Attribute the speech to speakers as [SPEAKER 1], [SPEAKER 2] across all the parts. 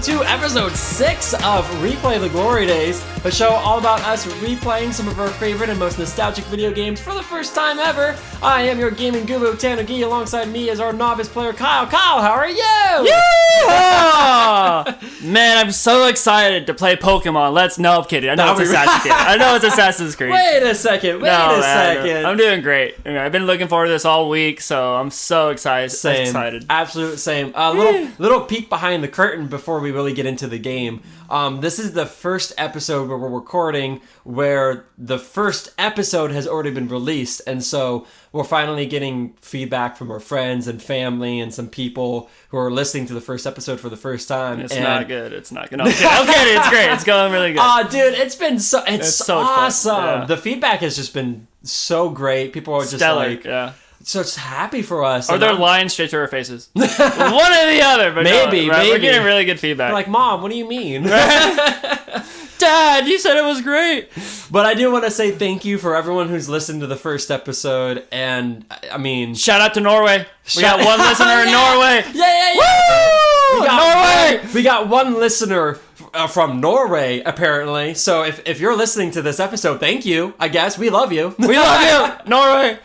[SPEAKER 1] to episode 6 of Replay the Glory Days, a show all about us replaying some of our favorite and most nostalgic video games for the first time ever. I am your gaming guru, Tanner Gee. Alongside me is our novice player, Kyle. Kyle, how are you?
[SPEAKER 2] Yeah! Man, I'm so excited to play Pokemon. No, I'm kidding. I know it's Assassin's Creed. I know it's Assassin's Creed.
[SPEAKER 1] Wait a second.
[SPEAKER 2] I'm doing great. I've been looking forward to this all week, so I'm so excited.
[SPEAKER 1] Same. Absolute same. Little peek behind the curtain before we really get into the game. This is the first episode where we're recording where the first episode has already been released, and so we're finally getting feedback from our friends and family and some people who are listening to the first episode for the first time.
[SPEAKER 2] It's not good. No, I'm kidding. It's great. It's going really good.
[SPEAKER 1] Dude, it's so awesome.
[SPEAKER 2] Yeah.
[SPEAKER 1] The feedback has just been so great. People are just
[SPEAKER 2] stellar. Yeah.
[SPEAKER 1] So it's happy for us.
[SPEAKER 2] Or they're lying straight to our faces. One or the other. But
[SPEAKER 1] maybe.
[SPEAKER 2] We're getting really good feedback.
[SPEAKER 1] We're like, Mom, what do you mean?
[SPEAKER 2] Dad, you said it was great.
[SPEAKER 1] But I do want to say thank you for everyone who's listened to the first episode. And, I mean...
[SPEAKER 2] Shout out to Norway. We got one listener in Norway.
[SPEAKER 1] Yeah.
[SPEAKER 2] Woo! Norway!
[SPEAKER 1] We got one listener from Norway, apparently. So if you're listening to this episode, thank you, I guess. We love you.
[SPEAKER 2] We love you, Norway.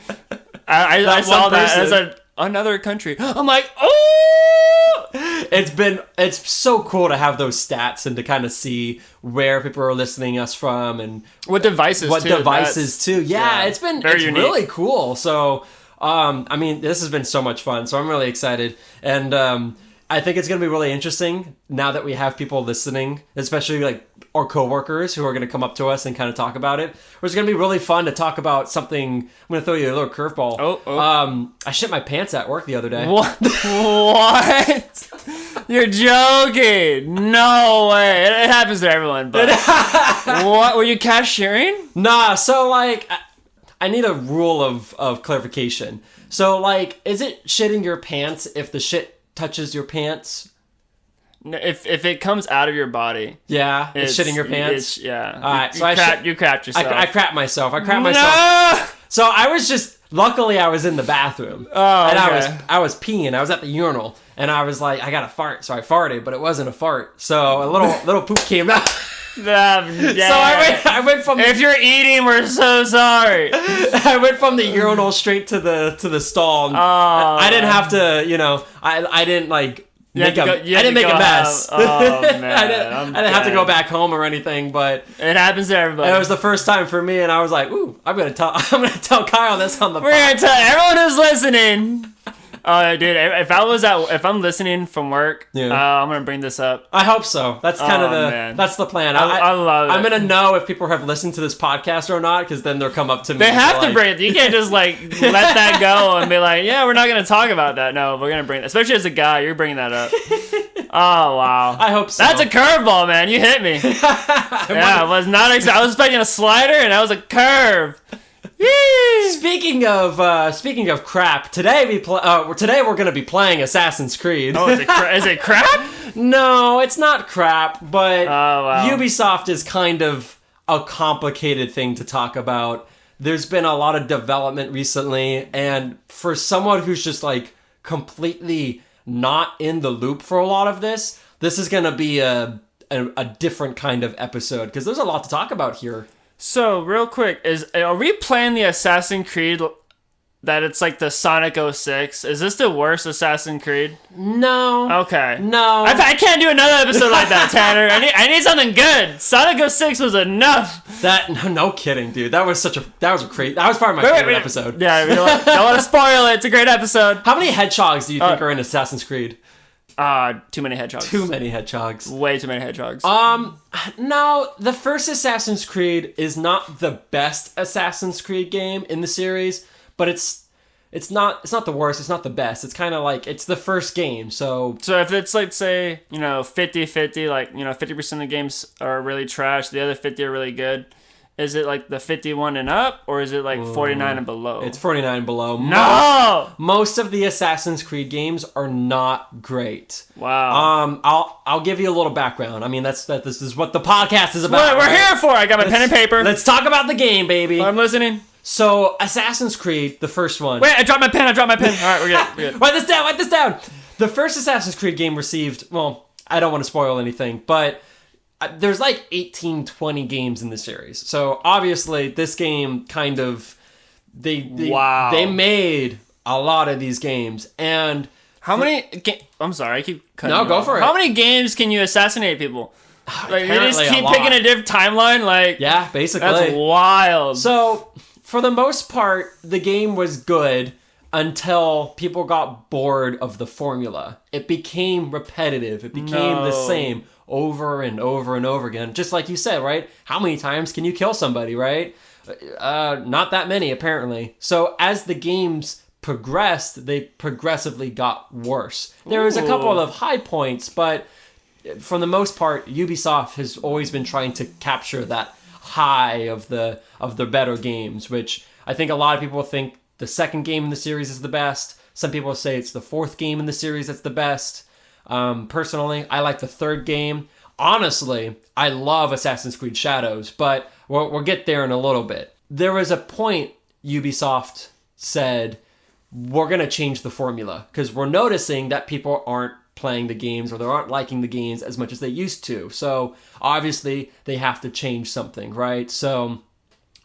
[SPEAKER 2] I saw that as another country. I'm like, oh!
[SPEAKER 1] It's so cool to have those stats and to kind of see where people are listening us from and
[SPEAKER 2] what devices too.
[SPEAKER 1] Yeah, it's really cool. So, I mean, this has been so much fun. So I'm really excited, and I think it's going to be really interesting now that we have people listening, especially like our coworkers who are going to come up to us and kind of talk about it. It's going to be really fun to talk about something. I'm going to throw you a little curveball.
[SPEAKER 2] Oh.
[SPEAKER 1] I shit my pants at work the other day.
[SPEAKER 2] What? You're joking. No way. It happens to everyone, but what? Were you cashiering?
[SPEAKER 1] Nah, so like I need a rule of clarification. So like, is it shitting your pants if the shit touches your pants?
[SPEAKER 2] If it comes out of your body,
[SPEAKER 1] yeah, it's shitting your pants.
[SPEAKER 2] Yeah.
[SPEAKER 1] All right,
[SPEAKER 2] so you crapped yourself.
[SPEAKER 1] I crapped myself. So I was just. Luckily, I was in the bathroom, and
[SPEAKER 2] okay.
[SPEAKER 1] I was peeing. I was at the urinal, and I was like, I gotta fart, so I farted, but it wasn't a fart. So a little poop came out.
[SPEAKER 2] Yeah.
[SPEAKER 1] So I went from.
[SPEAKER 2] If you're eating, we're so sorry.
[SPEAKER 1] I went from the urinal straight to the stall. I didn't have to, I didn't like. I didn't make a mess.
[SPEAKER 2] Oh man,
[SPEAKER 1] I didn't have to go back home or anything, but
[SPEAKER 2] it happens to everybody.
[SPEAKER 1] It was the first time for me, and I was like, "Ooh, I'm gonna tell Kyle this on the."
[SPEAKER 2] We're gonna tell everyone who's listening. Oh, dude, if I'm listening from work, I'm gonna bring this up.
[SPEAKER 1] I hope so. That's kind of that's the plan.
[SPEAKER 2] I love it.
[SPEAKER 1] I'm gonna know if people have listened to this podcast or not, because then they'll come up to me.
[SPEAKER 2] They have to bring it. You can't just like let that go and be like, yeah, we're not gonna talk about that. No, we're gonna bring it. Especially as a guy, you're bringing that up. Oh wow,
[SPEAKER 1] I hope so.
[SPEAKER 2] That's a curveball, man. You hit me. I was not. I was expecting a slider, and that was a curve. Yee!
[SPEAKER 1] Speaking of crap, today we're gonna be playing Assassin's Creed.
[SPEAKER 2] Oh, is it crap?
[SPEAKER 1] No, it's not crap, but
[SPEAKER 2] wow.
[SPEAKER 1] Ubisoft is kind of a complicated thing to talk about. There's been a lot of development recently, and for someone who's just like completely not in the loop for a lot of this is gonna be a different kind of episode, because there's a lot to talk about here.
[SPEAKER 2] So, real quick, are we playing the Assassin's Creed that it's like the Sonic 06? Is this the worst Assassin's Creed?
[SPEAKER 1] No.
[SPEAKER 2] Okay.
[SPEAKER 1] No.
[SPEAKER 2] I can't do another episode like that, Tanner. I need something good. Sonic 06 was enough.
[SPEAKER 1] No kidding, dude. That was probably my favorite episode.
[SPEAKER 2] Yeah, don't want to spoil it. It's a great episode.
[SPEAKER 1] How many hedgehogs do you think are in Assassin's Creed?
[SPEAKER 2] Too many hedgehogs.
[SPEAKER 1] Too many hedgehogs.
[SPEAKER 2] Way too many hedgehogs.
[SPEAKER 1] No, the first Assassin's Creed is not the best Assassin's Creed game in the series, but it's not the worst, it's not the best. It's kind of like, it's the first game, so
[SPEAKER 2] if it's like, say, 50-50, like, 50% of the games are really trash, the other 50 are really good. Is it like the 51 and up, or is it like 49 and below?
[SPEAKER 1] It's 49 and below.
[SPEAKER 2] No!
[SPEAKER 1] Most of the Assassin's Creed games are not great.
[SPEAKER 2] Wow.
[SPEAKER 1] I'll give you a little background. I mean, this is what the podcast is about.
[SPEAKER 2] What we're here for. I got my pen and paper.
[SPEAKER 1] Let's talk about the game, baby.
[SPEAKER 2] I'm listening.
[SPEAKER 1] So, Assassin's Creed, the first one.
[SPEAKER 2] Wait, I dropped my pen. All right, we're good.
[SPEAKER 1] Write this down. The first Assassin's Creed game received, I don't want to spoil anything, but there's like 18, 20 games in the series. So obviously this game kind of, they made a lot of these games. And
[SPEAKER 2] how many, I'm sorry, I keep cutting
[SPEAKER 1] No,
[SPEAKER 2] you
[SPEAKER 1] go
[SPEAKER 2] off.
[SPEAKER 1] for it.
[SPEAKER 2] How many games can you assassinate people? Like, you just
[SPEAKER 1] Apparently
[SPEAKER 2] keep
[SPEAKER 1] a lot.
[SPEAKER 2] picking a different timeline? Like,
[SPEAKER 1] Yeah, basically.
[SPEAKER 2] that's wild.
[SPEAKER 1] So, for the most part, the game was good until people got bored of the formula. It became repetitive. It became the same over and over and over again. Just like you said, right? How many times can you kill somebody, right? Not that many, apparently. So, as the games progressed, they progressively got worse. There was a couple of high points, but for the most part, Ubisoft has always been trying to capture that high of the better games, which I think a lot of people think the second game in the series is the best. Some people say it's the fourth game in the series that's the best. Personally, I like the third game. Honestly, I love Assassin's Creed Shadows, but we'll get there in a little bit. There was a point Ubisoft said, we're going to change the formula because we're noticing that people aren't playing the games or they aren't liking the games as much as they used to. So obviously they have to change something, right? So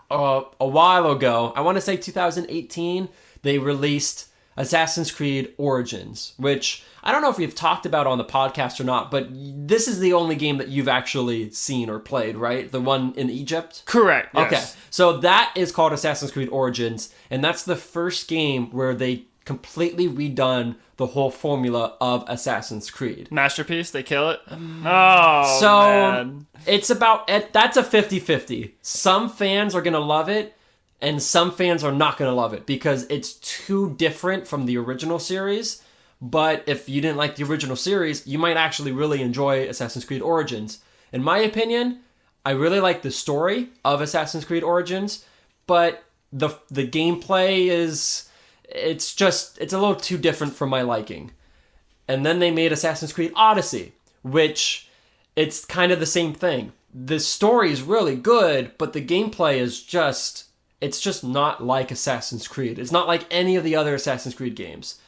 [SPEAKER 1] a while ago, I want to say 2018, they released Assassin's Creed Origins, which I don't know if we've talked about on the podcast or not, but this is the only game that you've actually seen or played, right? The one in Egypt?
[SPEAKER 2] Correct. Yes.
[SPEAKER 1] Okay. So that is called Assassin's Creed Origins, and that's the first game where they completely redone the whole formula of Assassin's Creed.
[SPEAKER 2] Masterpiece, they kill it. Oh,
[SPEAKER 1] So
[SPEAKER 2] man.
[SPEAKER 1] it's about, that's a 50-50. Some fans are going to love it, and some fans are not going to love it because it's too different from the original series. But if you didn't like the original series, you might actually really enjoy Assassin's Creed Origins. In my opinion, I really like the story of Assassin's Creed Origins, but the gameplay is, it's a little too different for my liking. And then they made Assassin's Creed Odyssey, which it's kind of the same thing. The story is really good, but the gameplay is just, it's just not like Assassin's Creed. It's not like any of the other Assassin's Creed games.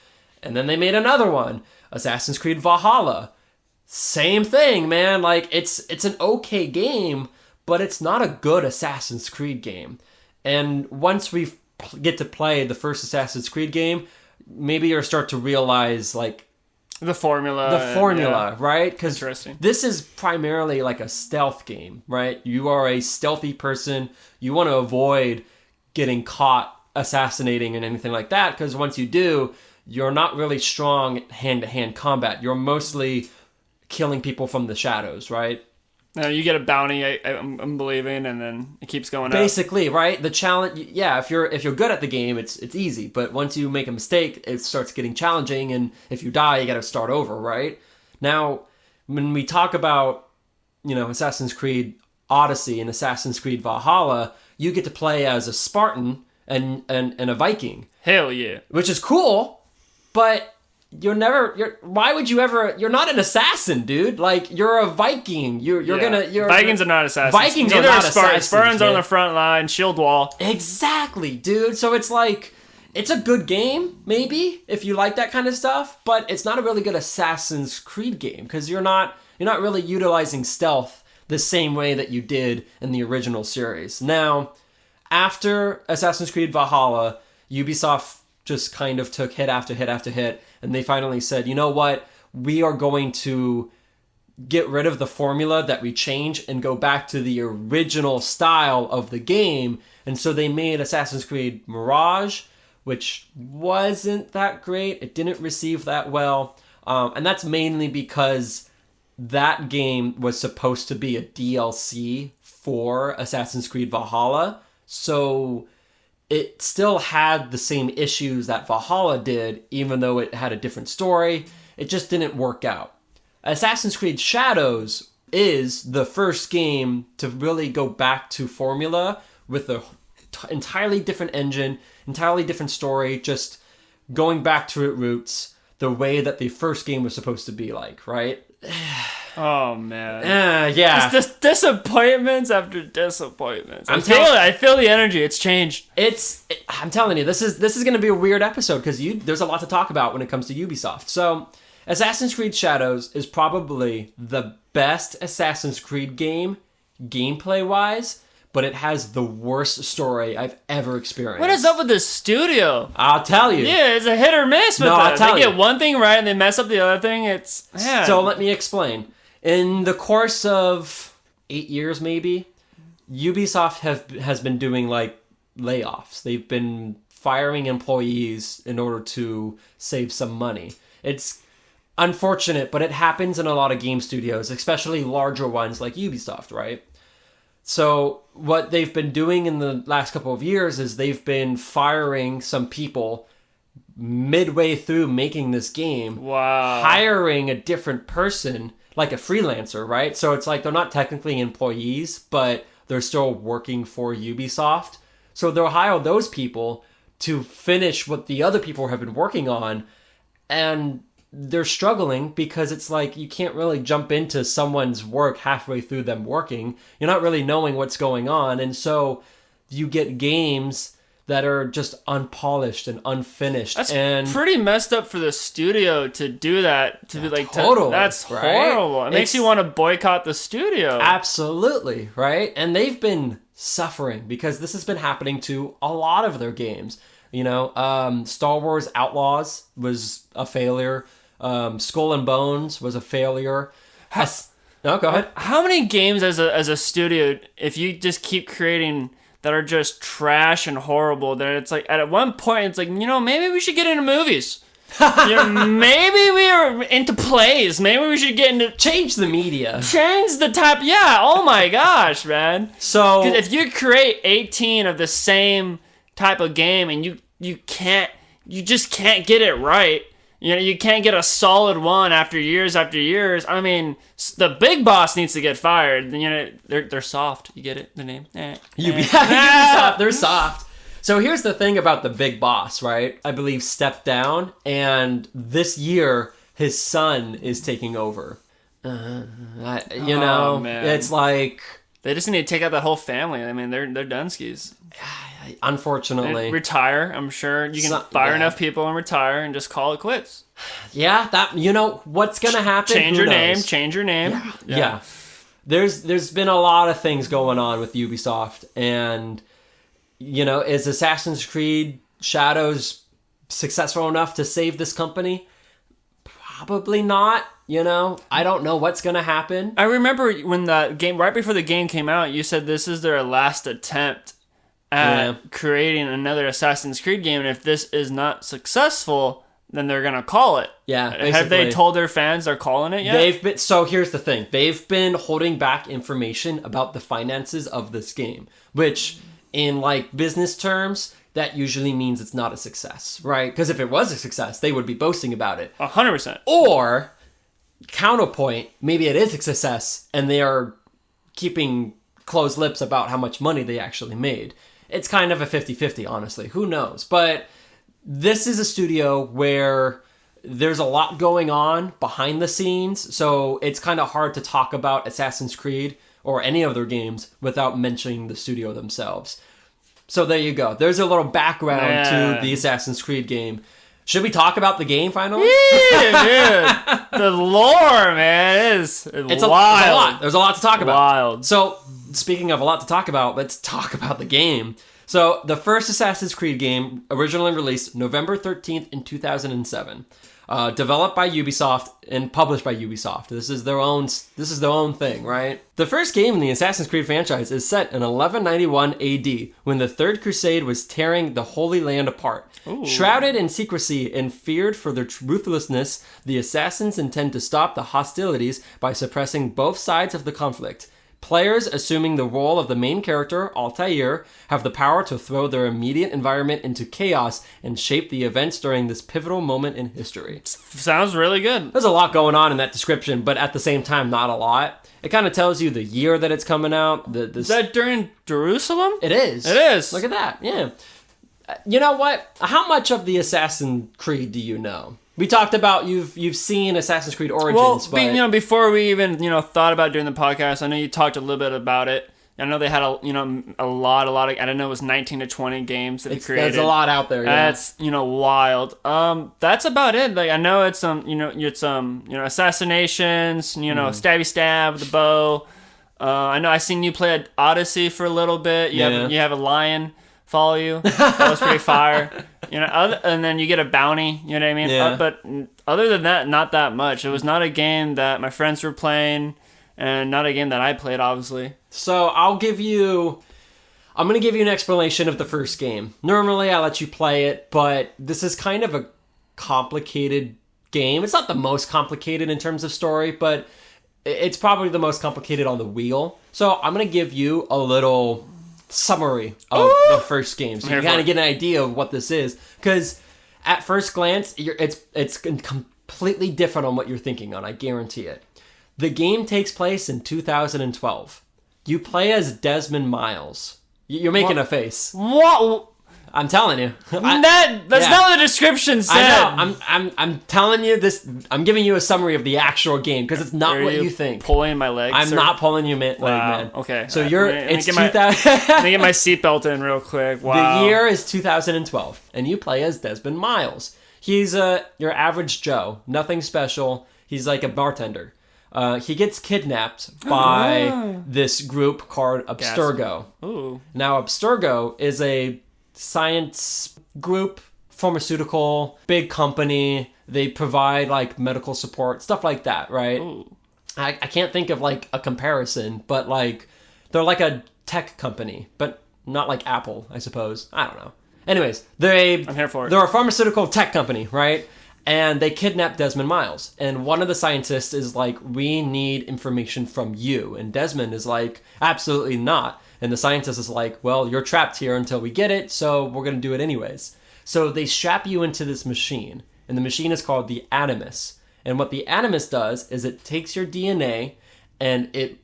[SPEAKER 1] And then they made another one, Assassin's Creed Valhalla. Same thing, man. Like, it's an okay game, but it's not a good Assassin's Creed game. And once we get to play the first Assassin's Creed game, maybe you'll start to realize, like,
[SPEAKER 2] The formula,
[SPEAKER 1] right? Because
[SPEAKER 2] Interesting.
[SPEAKER 1] this is primarily like a stealth game, right? You are a stealthy person. You want to avoid getting caught assassinating and anything like that, because once you do, you're not really strong at hand-to-hand combat. You're mostly killing people from the shadows, right?
[SPEAKER 2] You get a bounty, I'm believing, and then it keeps going up.
[SPEAKER 1] Basically, right? The challenge, yeah, if you're good at the game, it's easy. But once you make a mistake, it starts getting challenging, and if you die, you got to start over, right? Now, when we talk about, Assassin's Creed Odyssey and Assassin's Creed Valhalla, you get to play as a Spartan and a Viking.
[SPEAKER 2] Hell yeah.
[SPEAKER 1] Which is cool, but why would you ever, you're not an assassin, dude. Like, you're a Viking.
[SPEAKER 2] Vikings are not assassins.
[SPEAKER 1] Vikings
[SPEAKER 2] Neither
[SPEAKER 1] are not
[SPEAKER 2] Spartans.
[SPEAKER 1] assassins.
[SPEAKER 2] Spartans are
[SPEAKER 1] man.
[SPEAKER 2] on the front line, shield wall.
[SPEAKER 1] Exactly, dude. So it's like, it's a good game, maybe, if you like that kind of stuff, but it's not a really good Assassin's Creed game, because you're not really utilizing stealth the same way that you did in the original series. Now, after Assassin's Creed Valhalla, Ubisoft just kind of took hit after hit after hit, and they finally said, you know what, we are going to get rid of the formula that we change and go back to the original style of the game. And so they made Assassin's Creed Mirage, which wasn't that great. It didn't receive that well. And that's mainly because that game was supposed to be a DLC for Assassin's Creed Valhalla. So it still had the same issues that Valhalla did, even though it had a different story. It just didn't work out. Assassin's Creed Shadows is the first game to really go back to formula with an entirely different engine, entirely different story, just going back to its roots, the way that the first game was supposed to be like, right?
[SPEAKER 2] Oh man.
[SPEAKER 1] Yeah.
[SPEAKER 2] It's disappointments after disappointments. I feel the energy. It's changed.
[SPEAKER 1] I'm telling you, this is going to be a weird episode because there's a lot to talk about when it comes to Ubisoft. So, Assassin's Creed Shadows is probably the best Assassin's Creed game, gameplay-wise, but it has the worst story I've ever experienced.
[SPEAKER 2] What is up with this studio?
[SPEAKER 1] I'll tell you.
[SPEAKER 2] Yeah, it's a hit or miss with that. They get one thing right and they mess up the other thing. It's man.
[SPEAKER 1] So let me explain. In the course of 8 years, maybe, Ubisoft has been doing like layoffs. They've been firing employees in order to save some money. It's unfortunate, but it happens in a lot of game studios, especially larger ones like Ubisoft, right? So what they've been doing in the last couple of years is they've been firing some people midway through making this game.
[SPEAKER 2] Wow.
[SPEAKER 1] Hiring a different person, like a freelancer, right? So it's like they're not technically employees, but they're still working for Ubisoft. So they'll hire those people to finish what the other people have been working on, and they're struggling because it's like you can't really jump into someone's work halfway through them working. You're not really knowing what's going on, and so you get games that are just unpolished and unfinished.
[SPEAKER 2] That's
[SPEAKER 1] and
[SPEAKER 2] pretty messed up for the studio to do that. To be like,
[SPEAKER 1] totally,
[SPEAKER 2] that's
[SPEAKER 1] right?
[SPEAKER 2] horrible. It makes you want to boycott the studio.
[SPEAKER 1] Absolutely, right? And they've been suffering because this has been happening to a lot of their games. You know, Star Wars Outlaws was a failure. Skull and Bones was a failure. No, go ahead.
[SPEAKER 2] How many games as a studio, if you just keep creating that are just trash and horrible, then it's like at one point it's like, you know, maybe we should get into movies. You know, maybe we are into plays. Maybe we should get into
[SPEAKER 1] change the media.
[SPEAKER 2] Change the type. Yeah. Oh my gosh, man.
[SPEAKER 1] So
[SPEAKER 2] 'cause if you create 18 of the same type of game and you just can't get it right. You know, you can't get a solid one after years. I mean, the big boss needs to get fired. You know, they're soft. You get it? The name?
[SPEAKER 1] Ubisoft, they're soft. So here's the thing about the big boss, right? I believe stepped down, and this year his son is taking over. It's like
[SPEAKER 2] they just need to take out that whole family. I mean, they're Dunskies.
[SPEAKER 1] Unfortunately,
[SPEAKER 2] retire. I'm sure you can fire enough people and retire and just call it quits.
[SPEAKER 1] Yeah, what's gonna happen?
[SPEAKER 2] Change your name.
[SPEAKER 1] Yeah. There's been a lot of things going on with Ubisoft, and is Assassin's Creed Shadows successful enough to save this company? Probably not. I don't know what's gonna happen.
[SPEAKER 2] I remember when the game, right before the game came out, you said this is their last attempt at creating another Assassin's Creed game, and if this is not successful, then they're gonna call it.
[SPEAKER 1] Yeah, basically.
[SPEAKER 2] Have they told their fans they're calling it yet?
[SPEAKER 1] So here's the thing. They've been holding back information about the finances of this game, which in like business terms, that usually means it's not a success, right? Because if it was a success, they would be boasting about it.
[SPEAKER 2] 100%.
[SPEAKER 1] Or, counterpoint, maybe it is a success, and they are keeping closed lips about how much money they actually made. It's kind of a 50-50, honestly. Who knows? But this is a studio where there's a lot going on behind the scenes, so it's kind of hard to talk about Assassin's Creed or any of their games without mentioning the studio themselves. So there you go. There's a little background to the Assassin's Creed game. Should we talk about the game finally?
[SPEAKER 2] Yeah, dude. The lore, man, it's wild.
[SPEAKER 1] It's a lot. There's a lot to talk about.
[SPEAKER 2] Wild.
[SPEAKER 1] So, speaking of a lot to talk about, let's talk about the game. So, the first Assassin's Creed game, originally released November 13th in 2007. Developed by Ubisoft and published by Ubisoft. This is their own thing, right? The first game in the Assassin's Creed franchise is set in 1191 AD, when the Third Crusade was tearing the Holy Land apart. Ooh. Shrouded in secrecy and feared for their ruthlessness, the assassins intend to stop the hostilities by suppressing both sides of the conflict. Players, assuming the role of the main character, Altair, have the power to throw their immediate environment into chaos and shape the events during this pivotal moment in history.
[SPEAKER 2] Sounds really good.
[SPEAKER 1] There's a lot going on in that description, but at the same time, not a lot. It kind of tells you the year that it's coming out.
[SPEAKER 2] Is that during Jerusalem?
[SPEAKER 1] It is.
[SPEAKER 2] It is.
[SPEAKER 1] Look at that, yeah. You know what? How much of the Assassin's Creed do you know? We talked about you've seen Assassin's Creed Origins,
[SPEAKER 2] well, before we even thought about doing the podcast, I know you talked a little bit about it. I know they had a lot of. I don't know, it was 19 to 20 games that they created.
[SPEAKER 1] There's a lot out there. Yeah.
[SPEAKER 2] That's wild. That's about it. Like I know it's assassinations. Stabby stab with the bow. I know I seen you play Odyssey for a little bit. You have a lion follow you. That was pretty fire. And then you get a bounty. You know what I mean?
[SPEAKER 1] Yeah.
[SPEAKER 2] But other than that, not that much. It was not a game that my friends were playing, and not a game that I played, obviously.
[SPEAKER 1] So I'm going to give you an explanation of the first game. Normally I let you play it, but this is kind of a complicated game. It's not the most complicated in terms of story, but it's probably the most complicated on the wheel. So I'm going to give you a little summary of the first game, so you kind of get an idea of what this is. Because at first glance, it's completely different on what you're thinking on, I guarantee it. The game takes place in 2012. You play as Desmond Miles. You're making a face.
[SPEAKER 2] What?
[SPEAKER 1] I'm telling you.
[SPEAKER 2] That's not what the description said.
[SPEAKER 1] I know. I'm telling you this. I'm giving you a summary of the actual game because it's not what you think.
[SPEAKER 2] Pulling my legs.
[SPEAKER 1] I'm not pulling your leg, man.
[SPEAKER 2] Okay.
[SPEAKER 1] So it's 2000.
[SPEAKER 2] Let me get my seatbelt in real quick. Wow.
[SPEAKER 1] The year is 2012, and you play as Desmond Miles. He's your average Joe. Nothing special. He's like a bartender. He gets kidnapped by this group called Abstergo.
[SPEAKER 2] Ooh.
[SPEAKER 1] Now, Abstergo is a science group, pharmaceutical, big company. They provide like medical support, stuff like that, right?
[SPEAKER 2] Ooh.
[SPEAKER 1] I can't think of like a comparison, but like they're like a tech company, but not like Apple, I suppose. I don't know. Anyways,
[SPEAKER 2] I'm here for it.
[SPEAKER 1] They're a pharmaceutical tech company, right? And they kidnap Desmond Miles. And one of the scientists is like, we need information from you. And Desmond is like, absolutely not. And the scientist is like, well, you're trapped here until we get it, so we're going to do it anyways. So they strap you into this machine. And the machine is called the Animus. And what the Animus does is it takes your DNA and it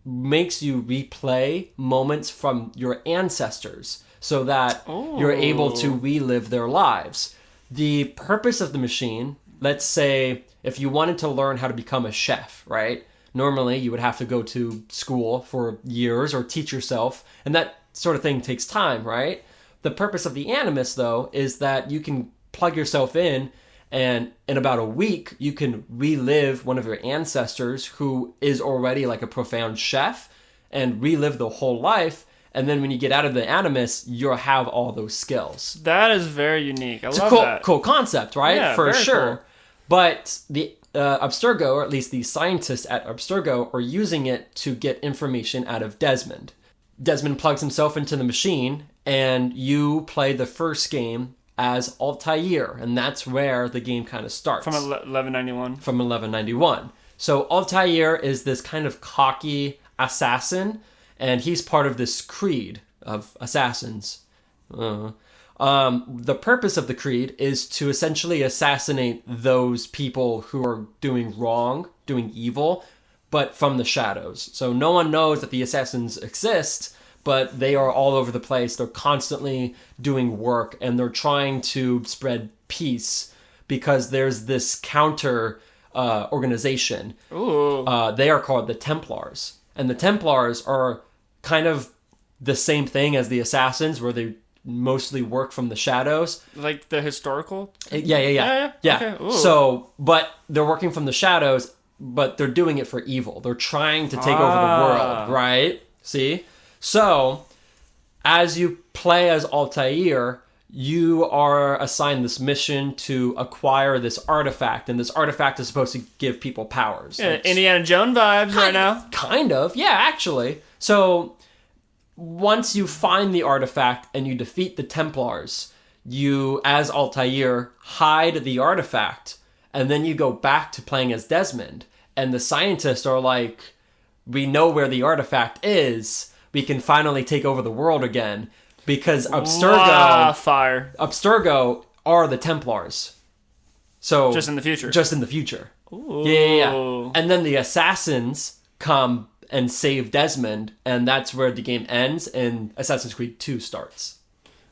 [SPEAKER 1] makes you replay moments from your ancestors so that you're able to relive their lives. The purpose of the machine, let's say if you wanted to learn how to become a chef, right? Normally you would have to go to school for years or teach yourself, and that sort of thing takes time, right? The purpose of the Animus, though, is that you can plug yourself in, and in about a week, you can relive one of your ancestors who is already like a profound chef and relive the whole life. And then when you get out of the Animus, you'll have all those skills.
[SPEAKER 2] That is very unique.
[SPEAKER 1] It's a cool concept, right?
[SPEAKER 2] Yeah,
[SPEAKER 1] for
[SPEAKER 2] very
[SPEAKER 1] sure.
[SPEAKER 2] Cool.
[SPEAKER 1] But the Abstergo, or at least the scientists at Abstergo, are using it to get information out of Desmond. Desmond plugs himself into the machine, and you play the first game as Altair, and that's where the game kind of starts.
[SPEAKER 2] From 1191.
[SPEAKER 1] From 1191. So Altair is this kind of cocky assassin, and he's part of this creed of assassins. The purpose of the creed is to essentially assassinate those people who are doing wrong, doing evil, but from the shadows. So no one knows that the assassins exist, but they are all over the place. They're constantly doing work, and they're trying to spread peace because there's this counter organization.
[SPEAKER 2] Ooh.
[SPEAKER 1] They are called the Templars. And the Templars are kind of the same thing as the assassins, where they mostly work from the shadows.
[SPEAKER 2] Like the historical?
[SPEAKER 1] Yeah.
[SPEAKER 2] Okay. Ooh.
[SPEAKER 1] So, but they're working from the shadows, but they're doing it for evil. They're trying to take over the world, right? See? So, as you play as Altair, you are assigned this mission to acquire this artifact, and this artifact is supposed to give people powers.
[SPEAKER 2] Yeah, Indiana Jones vibes right now.
[SPEAKER 1] Kind of, yeah, actually. So, once you find the artifact and you defeat the Templars, you, as Altair, hide the artifact, and then you go back to playing as Desmond. And the scientists are like, we know where the artifact is. We can finally take over the world again. Because Abstergo are the Templars. So
[SPEAKER 2] just in the future.
[SPEAKER 1] Ooh. Yeah. And then the assassins come and save Desmond, and that's where the game ends, and Assassin's Creed 2 starts.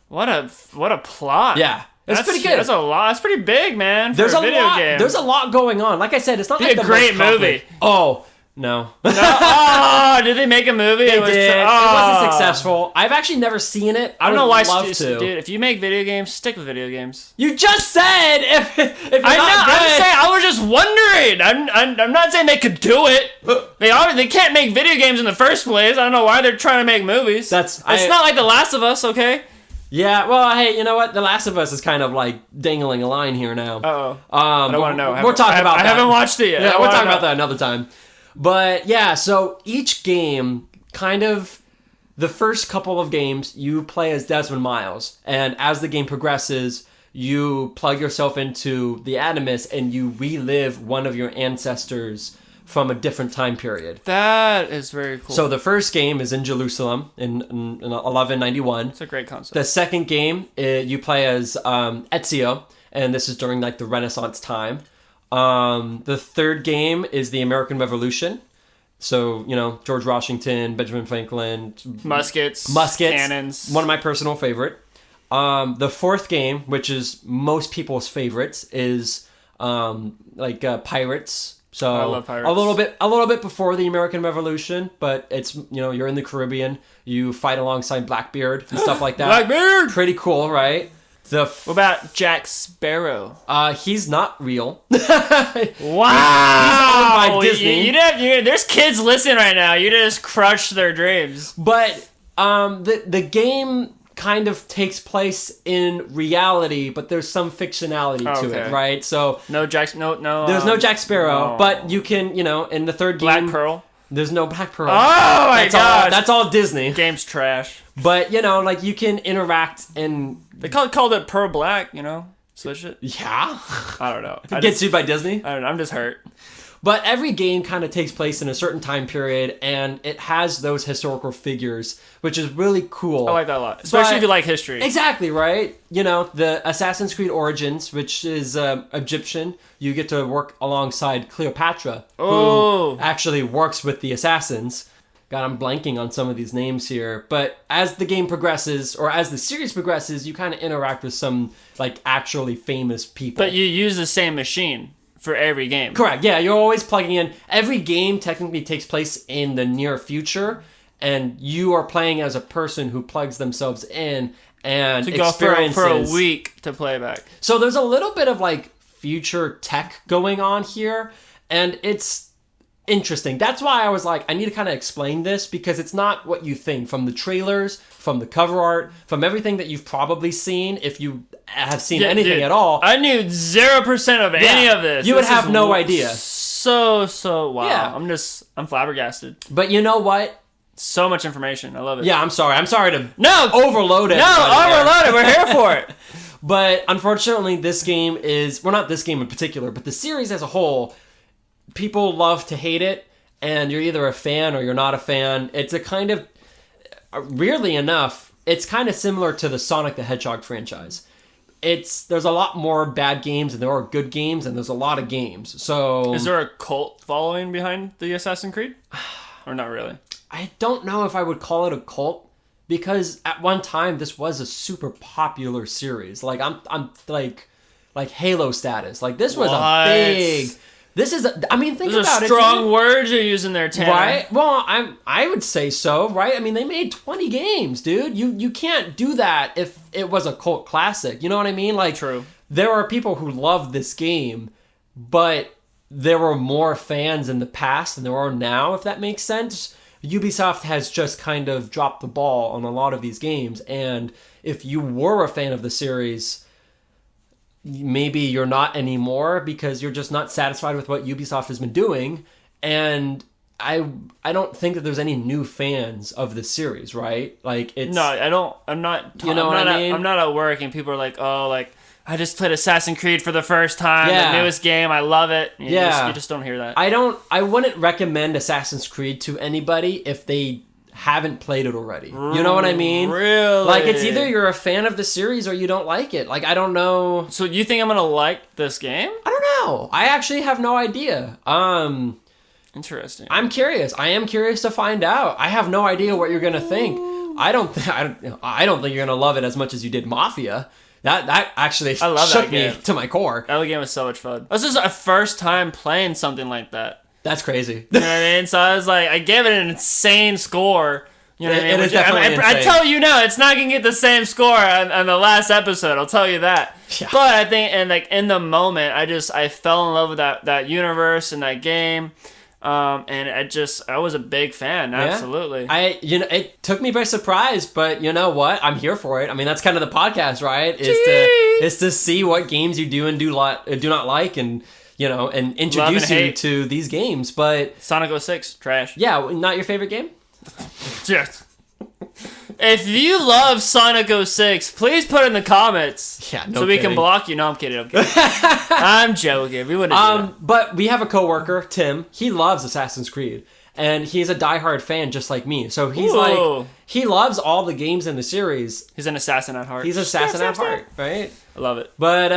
[SPEAKER 2] What a plot.
[SPEAKER 1] Yeah. That's pretty good.
[SPEAKER 2] That's a lot. That's pretty big, man.
[SPEAKER 1] There's a lot going on. Like I said, it's not like
[SPEAKER 2] a great movie.
[SPEAKER 1] Oh, No.
[SPEAKER 2] Oh, did they make a movie?
[SPEAKER 1] It did. It wasn't
[SPEAKER 2] Oh.
[SPEAKER 1] successful. I've actually never seen it.
[SPEAKER 2] I don't know why,
[SPEAKER 1] love to.
[SPEAKER 2] dude. If you make video games, stick with video games.
[SPEAKER 1] You just said if you're
[SPEAKER 2] I know.
[SPEAKER 1] not
[SPEAKER 2] I'm
[SPEAKER 1] good.
[SPEAKER 2] saying. I was just wondering. I'm not saying they could do it. They can't make video games in the first place. I don't know why they're trying to make movies. It's not like The Last of Us, okay?
[SPEAKER 1] Yeah, well, hey, you know what? The Last of Us is kind of like dangling a line here now.
[SPEAKER 2] Uh-oh. I don't want to know.
[SPEAKER 1] We're talking about that.
[SPEAKER 2] I haven't watched it yet.
[SPEAKER 1] Yeah, we'll talk about that another time. But yeah, so each game, kind of, the first couple of games, you play as Desmond Miles. And as the game progresses, you plug yourself into the Animus and you relive one of your ancestors from a different time period.
[SPEAKER 2] That is very cool.
[SPEAKER 1] So the first game is in Jerusalem in 1191.
[SPEAKER 2] It's a great concept.
[SPEAKER 1] The second game, you play as Ezio, and this is during like the Renaissance time. The third game is the American Revolution. So, you know, George Washington, Benjamin Franklin.
[SPEAKER 2] Muskets.
[SPEAKER 1] Cannons. One of my personal favorite. The fourth game, which is most people's favorites, is Pirates. So
[SPEAKER 2] I love Pirates.
[SPEAKER 1] a little bit before the American Revolution, but it's, you know, you're in the Caribbean, you fight alongside Blackbeard and stuff like that.
[SPEAKER 2] Blackbeard!
[SPEAKER 1] Pretty cool, right?
[SPEAKER 2] What about Jack Sparrow?
[SPEAKER 1] He's not real.
[SPEAKER 2] Wow!
[SPEAKER 1] He's owned by Disney.
[SPEAKER 2] There's kids listening right now. You just crushed their dreams.
[SPEAKER 1] But the game kind of takes place in reality, but there's some fictionality to it, right? So
[SPEAKER 2] no. There's
[SPEAKER 1] no Jack Sparrow, but you can, you know, in the third game,
[SPEAKER 2] Black Pearl.
[SPEAKER 1] There's no Black Pearl.
[SPEAKER 2] Oh my god,
[SPEAKER 1] that's all Disney.
[SPEAKER 2] Game's trash.
[SPEAKER 1] But you know, like you can interact and
[SPEAKER 2] they called it Pearl Black. You know, switch it.
[SPEAKER 1] Yeah,
[SPEAKER 2] I don't know.
[SPEAKER 1] Get sued by Disney.
[SPEAKER 2] I don't know. I'm just hurt.
[SPEAKER 1] But every game kind of takes place in a certain time period, and it has those historical figures, which is really cool.
[SPEAKER 2] I like that a lot, especially if you like history.
[SPEAKER 1] Exactly, right? You know, the Assassin's Creed Origins, which is Egyptian, you get to work alongside Cleopatra, who actually works with the assassins. God, I'm blanking on some of these names here. But as the game progresses, or as the series progresses, you kind of interact with some, like, actually famous people.
[SPEAKER 2] But you use the same machine for every game.
[SPEAKER 1] Correct. Yeah, you're always plugging in. Every game technically takes place in the near future, and you are playing as a person who plugs themselves in and experiences
[SPEAKER 2] for a week to play back.
[SPEAKER 1] So there's a little bit of like future tech going on here, and it's interesting. That's why I was like, I need to kind of explain this, because it's not what you think from the trailers, from the cover art, from everything that you've probably seen, if you have seen anything at all.
[SPEAKER 2] I knew 0% of any of this.
[SPEAKER 1] You would have no idea.
[SPEAKER 2] So wow.
[SPEAKER 1] Yeah.
[SPEAKER 2] I'm flabbergasted.
[SPEAKER 1] But you know what?
[SPEAKER 2] So much information. I love it.
[SPEAKER 1] Yeah, I'm sorry to
[SPEAKER 2] overload
[SPEAKER 1] it.
[SPEAKER 2] No, overload it. We're here for it.
[SPEAKER 1] But unfortunately, this game is, well, not this game in particular, but the series as a whole, people love to hate it, and you're either a fan or you're not a fan. It's a kind of, weirdly enough, it's kind of similar to the Sonic the Hedgehog franchise. There's a lot more bad games and there are good games, and there's a lot of games. So
[SPEAKER 2] is there a cult following behind the Assassin's Creed? Or not really?
[SPEAKER 1] I don't know if I would call it a cult, because at one time this was a super popular series. Like I'm like Halo status. Like this was a big. This is, think about it.
[SPEAKER 2] Those are strong words you're using there, Tanner.
[SPEAKER 1] Right? Well, I would say so, right? I mean, they made 20 games, dude. You can't do that if it was a cult classic. You know what I mean? Like,
[SPEAKER 2] true.
[SPEAKER 1] There are people who love this game, but there were more fans in the past than there are now, if that makes sense. Ubisoft has just kind of dropped the ball on a lot of these games, and if you were a fan of the series, maybe you're not anymore because you're just not satisfied with what Ubisoft has been doing. And I don't think that there's any new fans of the series, right? Like it's
[SPEAKER 2] I'm not. You know what I mean? I'm not at work and people are like, oh, like I just played Assassin's Creed for the first time, the newest game. I love it. You just don't hear that.
[SPEAKER 1] I wouldn't recommend Assassin's Creed to anybody if they haven't played it already. You know what I mean?
[SPEAKER 2] Really?
[SPEAKER 1] Like, it's either you're a fan of the series or you don't like it. Like, I don't know.
[SPEAKER 2] So you think I'm gonna like this game?
[SPEAKER 1] I don't know. I actually have no idea.
[SPEAKER 2] Interesting.
[SPEAKER 1] I'm curious. I am curious to find out. I have no idea what you're gonna think. I don't think you're gonna love it as much as you did Mafia. That actually shook me to my core.
[SPEAKER 2] That game was so much fun. This is a first time playing something like that.
[SPEAKER 1] That's crazy.
[SPEAKER 2] You know what I mean? So I was like, I gave it an insane score. You know what I mean?
[SPEAKER 1] It is definitely
[SPEAKER 2] I
[SPEAKER 1] insane.
[SPEAKER 2] tell you now, it's not gonna get the same score on the last episode. I'll tell you that.
[SPEAKER 1] Yeah.
[SPEAKER 2] But I think, and like in the moment, I fell in love with that universe and that game. And I was a big fan. Absolutely.
[SPEAKER 1] It took me by surprise, but you know what? I'm here for it. I mean, that's kind of the podcast, right? Is to see what games you do and do not like, and and introduce you to these games. But
[SPEAKER 2] Sonic 06, trash.
[SPEAKER 1] Yeah, not your favorite game?
[SPEAKER 2] Just. If you love Sonic 06, please put it in the comments.
[SPEAKER 1] Yeah, no
[SPEAKER 2] so we
[SPEAKER 1] kidding.
[SPEAKER 2] can block you. No, I'm kidding. I'm joking. We wouldn't do that.
[SPEAKER 1] But we have a coworker, Tim. He loves Assassin's Creed, and he's a diehard fan just like me. So he's he loves all the games in the series.
[SPEAKER 2] He's an assassin at heart.
[SPEAKER 1] He's an assassin at heart, right?
[SPEAKER 2] I love it.
[SPEAKER 1] But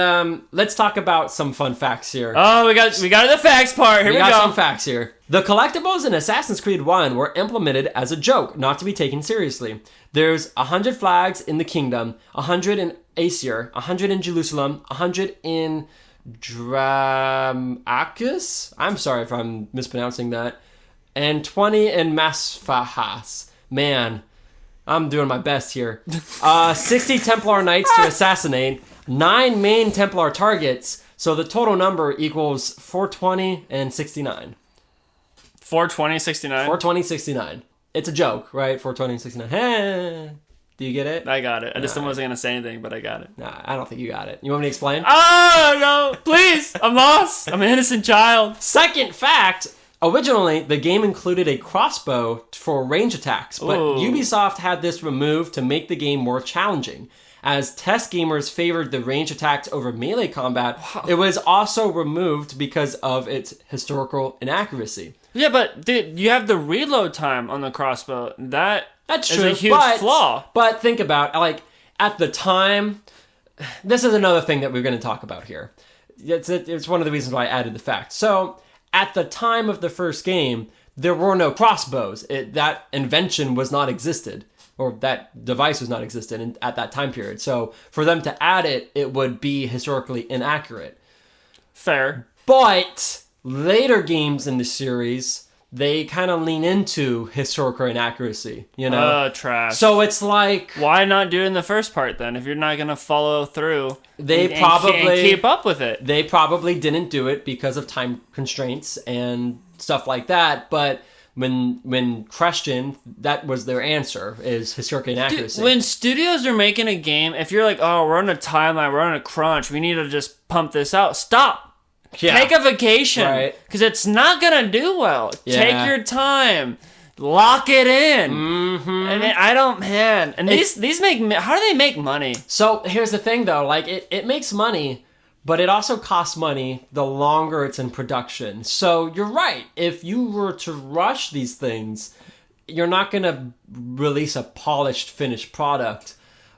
[SPEAKER 1] let's talk about some fun facts here.
[SPEAKER 2] Oh, we got the facts part. Here we go.
[SPEAKER 1] We got some facts here. The collectibles in Assassin's Creed 1 were implemented as a joke, not to be taken seriously. There's 100 flags in the kingdom, 100 in Aesir, 100 in Jerusalem, 100 in Dramakis? I'm sorry if I'm mispronouncing that. And 20 in Masfahas. Man, I'm doing my best here. 60 Templar knights to assassinate, 9 main Templar targets, so the total number equals 420 and 69.
[SPEAKER 2] 420, 69?
[SPEAKER 1] 420, 69. It's a joke, right? 420, 69. Hey, do you get it?
[SPEAKER 2] I got it. I just wasn't going to say anything, but I got it.
[SPEAKER 1] Nah, I don't think you got it. You want me to explain?
[SPEAKER 2] Oh, no. Please. I'm lost. I'm an innocent child.
[SPEAKER 1] Second fact. Originally, the game included a crossbow for range attacks, but Ubisoft had this removed to make the game more challenging. As test gamers favored the range attacks over melee combat, it was also removed because of its historical inaccuracy.
[SPEAKER 2] Yeah, but dude, you have the reload time on the crossbow. That's
[SPEAKER 1] true,
[SPEAKER 2] a huge flaw.
[SPEAKER 1] But think about, at the time, this is another thing that we're going to talk about here. It's one of the reasons why I added the fact. So, at the time of the first game, there were no crossbows. That invention was not existed, or that device was not existed at that time period. So, for them to add it, it would be historically inaccurate.
[SPEAKER 2] Fair.
[SPEAKER 1] But later games in the series, they kind of lean into historical inaccuracy,
[SPEAKER 2] trash.
[SPEAKER 1] So it's like,
[SPEAKER 2] why not do it in the first part then? If you're not gonna follow through,
[SPEAKER 1] they
[SPEAKER 2] and
[SPEAKER 1] probably
[SPEAKER 2] keep up with it.
[SPEAKER 1] They probably didn't do it because of time constraints and stuff like that. But when questioned, that was their answer: is historical inaccuracy.
[SPEAKER 2] Dude, when studios are making a game, if you're like, oh, we're on a timeline, we're on a crunch, we need to just pump this out. Stop.
[SPEAKER 1] Yeah.
[SPEAKER 2] Take a vacation,
[SPEAKER 1] right?
[SPEAKER 2] Because it's not gonna do well.
[SPEAKER 1] Yeah.
[SPEAKER 2] Take your time, lock it in.
[SPEAKER 1] Mm-hmm.
[SPEAKER 2] I mean, I don't, man. And these make. How do they make money?
[SPEAKER 1] So here's the thing, though. It makes money, but it also costs money the longer it's in production. So you're right. If you were to rush these things, you're not gonna release a polished, finished product.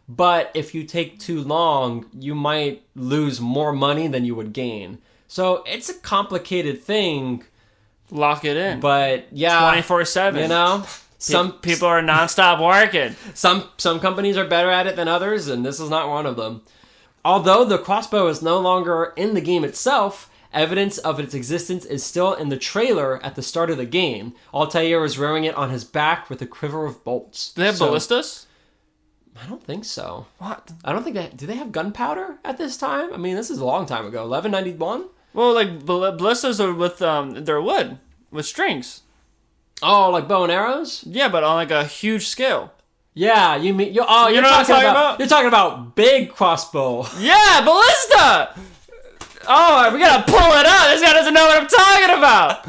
[SPEAKER 1] But if you take too long, you might lose more money than you would gain. So it's a complicated thing.
[SPEAKER 2] Lock it in.
[SPEAKER 1] But yeah,
[SPEAKER 2] 24/7.
[SPEAKER 1] Some
[SPEAKER 2] people are nonstop working.
[SPEAKER 1] Some companies are better at it than others, and this is not one of them. Although the crossbow is no longer in the game itself, evidence of its existence is still in the trailer at the start of the game. Altair is wearing it on his back with a quiver of bolts.
[SPEAKER 2] Do they have ballistas?
[SPEAKER 1] I don't think so.
[SPEAKER 2] What?
[SPEAKER 1] I don't think do they have gunpowder at this time? I mean, this is a long time ago. 1191?
[SPEAKER 2] Well, like ballistas are with they're wood with strings.
[SPEAKER 1] Oh, like bow and arrows?
[SPEAKER 2] Yeah, but on like a huge scale.
[SPEAKER 1] Yeah, you're
[SPEAKER 2] know what I'm talking about?
[SPEAKER 1] You're talking about big crossbow.
[SPEAKER 2] Yeah, ballista. Oh, we gotta pull it up. This guy doesn't know what I'm talking about.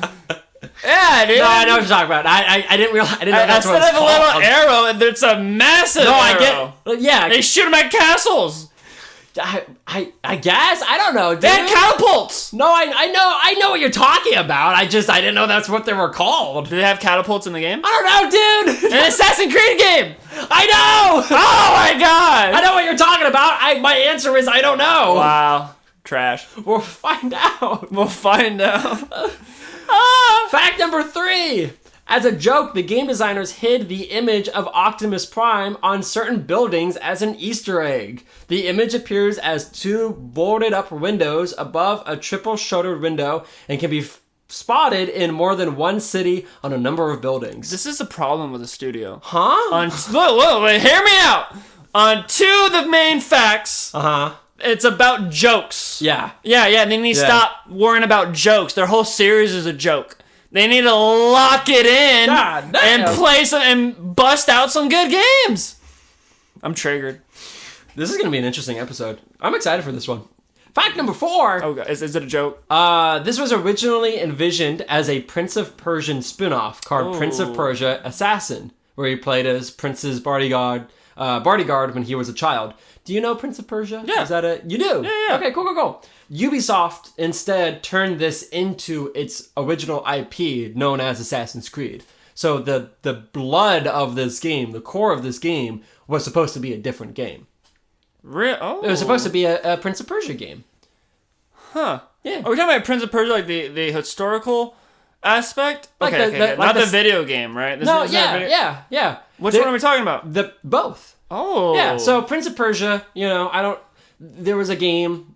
[SPEAKER 2] Yeah, dude.
[SPEAKER 1] No, I know what you're talking about. I didn't realize. I didn't know that's what it's called.
[SPEAKER 2] Instead of a little arrow, it's a massive arrow.
[SPEAKER 1] I get. Yeah,
[SPEAKER 2] they shoot them at castles.
[SPEAKER 1] I guess I don't know. Dude.
[SPEAKER 2] They had catapults.
[SPEAKER 1] No, I know what you're talking about. I didn't know that's what they were called.
[SPEAKER 2] Do they have catapults in the game?
[SPEAKER 1] I don't know, dude.
[SPEAKER 2] An Assassin's Creed game.
[SPEAKER 1] I know.
[SPEAKER 2] Oh my god.
[SPEAKER 1] I know what you're talking about. My answer is I don't know.
[SPEAKER 2] Wow, trash.
[SPEAKER 1] We'll find out. Fact number 3. As a joke, the game designers hid the image of Optimus Prime on certain buildings as an Easter egg. The image appears as 2 boarded up windows above a triple shuttered window and can be spotted in more than one city on a number of buildings.
[SPEAKER 2] This is the problem with the studio.
[SPEAKER 1] Huh?
[SPEAKER 2] Wait, hear me out. On 2 of the main facts, it's about jokes.
[SPEAKER 1] Yeah.
[SPEAKER 2] Yeah, they need to stop worrying about jokes. Their whole series is a joke. They need to lock it in and play some and bust out some good games. I'm triggered.
[SPEAKER 1] This is going to be an interesting episode. I'm excited for this one. Fact number 4.
[SPEAKER 2] Oh, is it a joke?
[SPEAKER 1] This was originally envisioned as a Prince of Persian spin-off called Prince of Persia Assassin, where he played as Prince's bodyguard when he was a child. Do you know Prince of Persia?
[SPEAKER 2] Yeah.
[SPEAKER 1] Is that it? You do?
[SPEAKER 2] Yeah.
[SPEAKER 1] Okay, cool. Ubisoft instead turned this into its original IP known as Assassin's Creed. So the blood of this game, the core of this game, was supposed to be a different game.
[SPEAKER 2] Oh.
[SPEAKER 1] It was supposed to be a Prince of Persia game.
[SPEAKER 2] Huh.
[SPEAKER 1] Yeah.
[SPEAKER 2] Are we talking about Prince of Persia, like the historical aspect?
[SPEAKER 1] Like
[SPEAKER 2] Okay. Not the video game, right?
[SPEAKER 1] Yeah.
[SPEAKER 2] Which one are we talking about?
[SPEAKER 1] Both.
[SPEAKER 2] Oh.
[SPEAKER 1] Yeah, so Prince of Persia, there was a game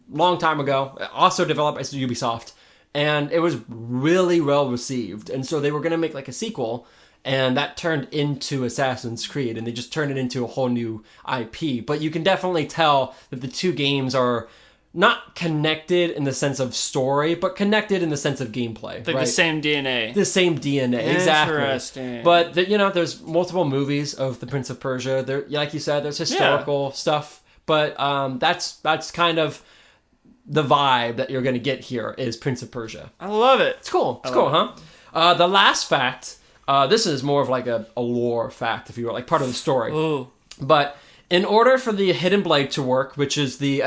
[SPEAKER 1] long time ago, also developed by Ubisoft, and it was really well received. And so they were going to make like a sequel, and that turned into Assassin's Creed, and they just turned it into a whole new IP. But you can definitely tell that the 2 games are not connected in the sense of story, but connected in the sense of gameplay.
[SPEAKER 2] Like
[SPEAKER 1] right?
[SPEAKER 2] the same DNA.
[SPEAKER 1] The same DNA, exactly.
[SPEAKER 2] Interesting.
[SPEAKER 1] But, there's multiple movies of the Prince of Persia. There, like you said, there's historical stuff. But that's kind of the vibe that you're going to get here is Prince of Persia.
[SPEAKER 2] I love it.
[SPEAKER 1] It's cool. It's cool, huh? The last fact, this is more of like a lore fact, if you will, like part of the story.
[SPEAKER 2] Ooh.
[SPEAKER 1] But in order for the hidden blade to work, which is the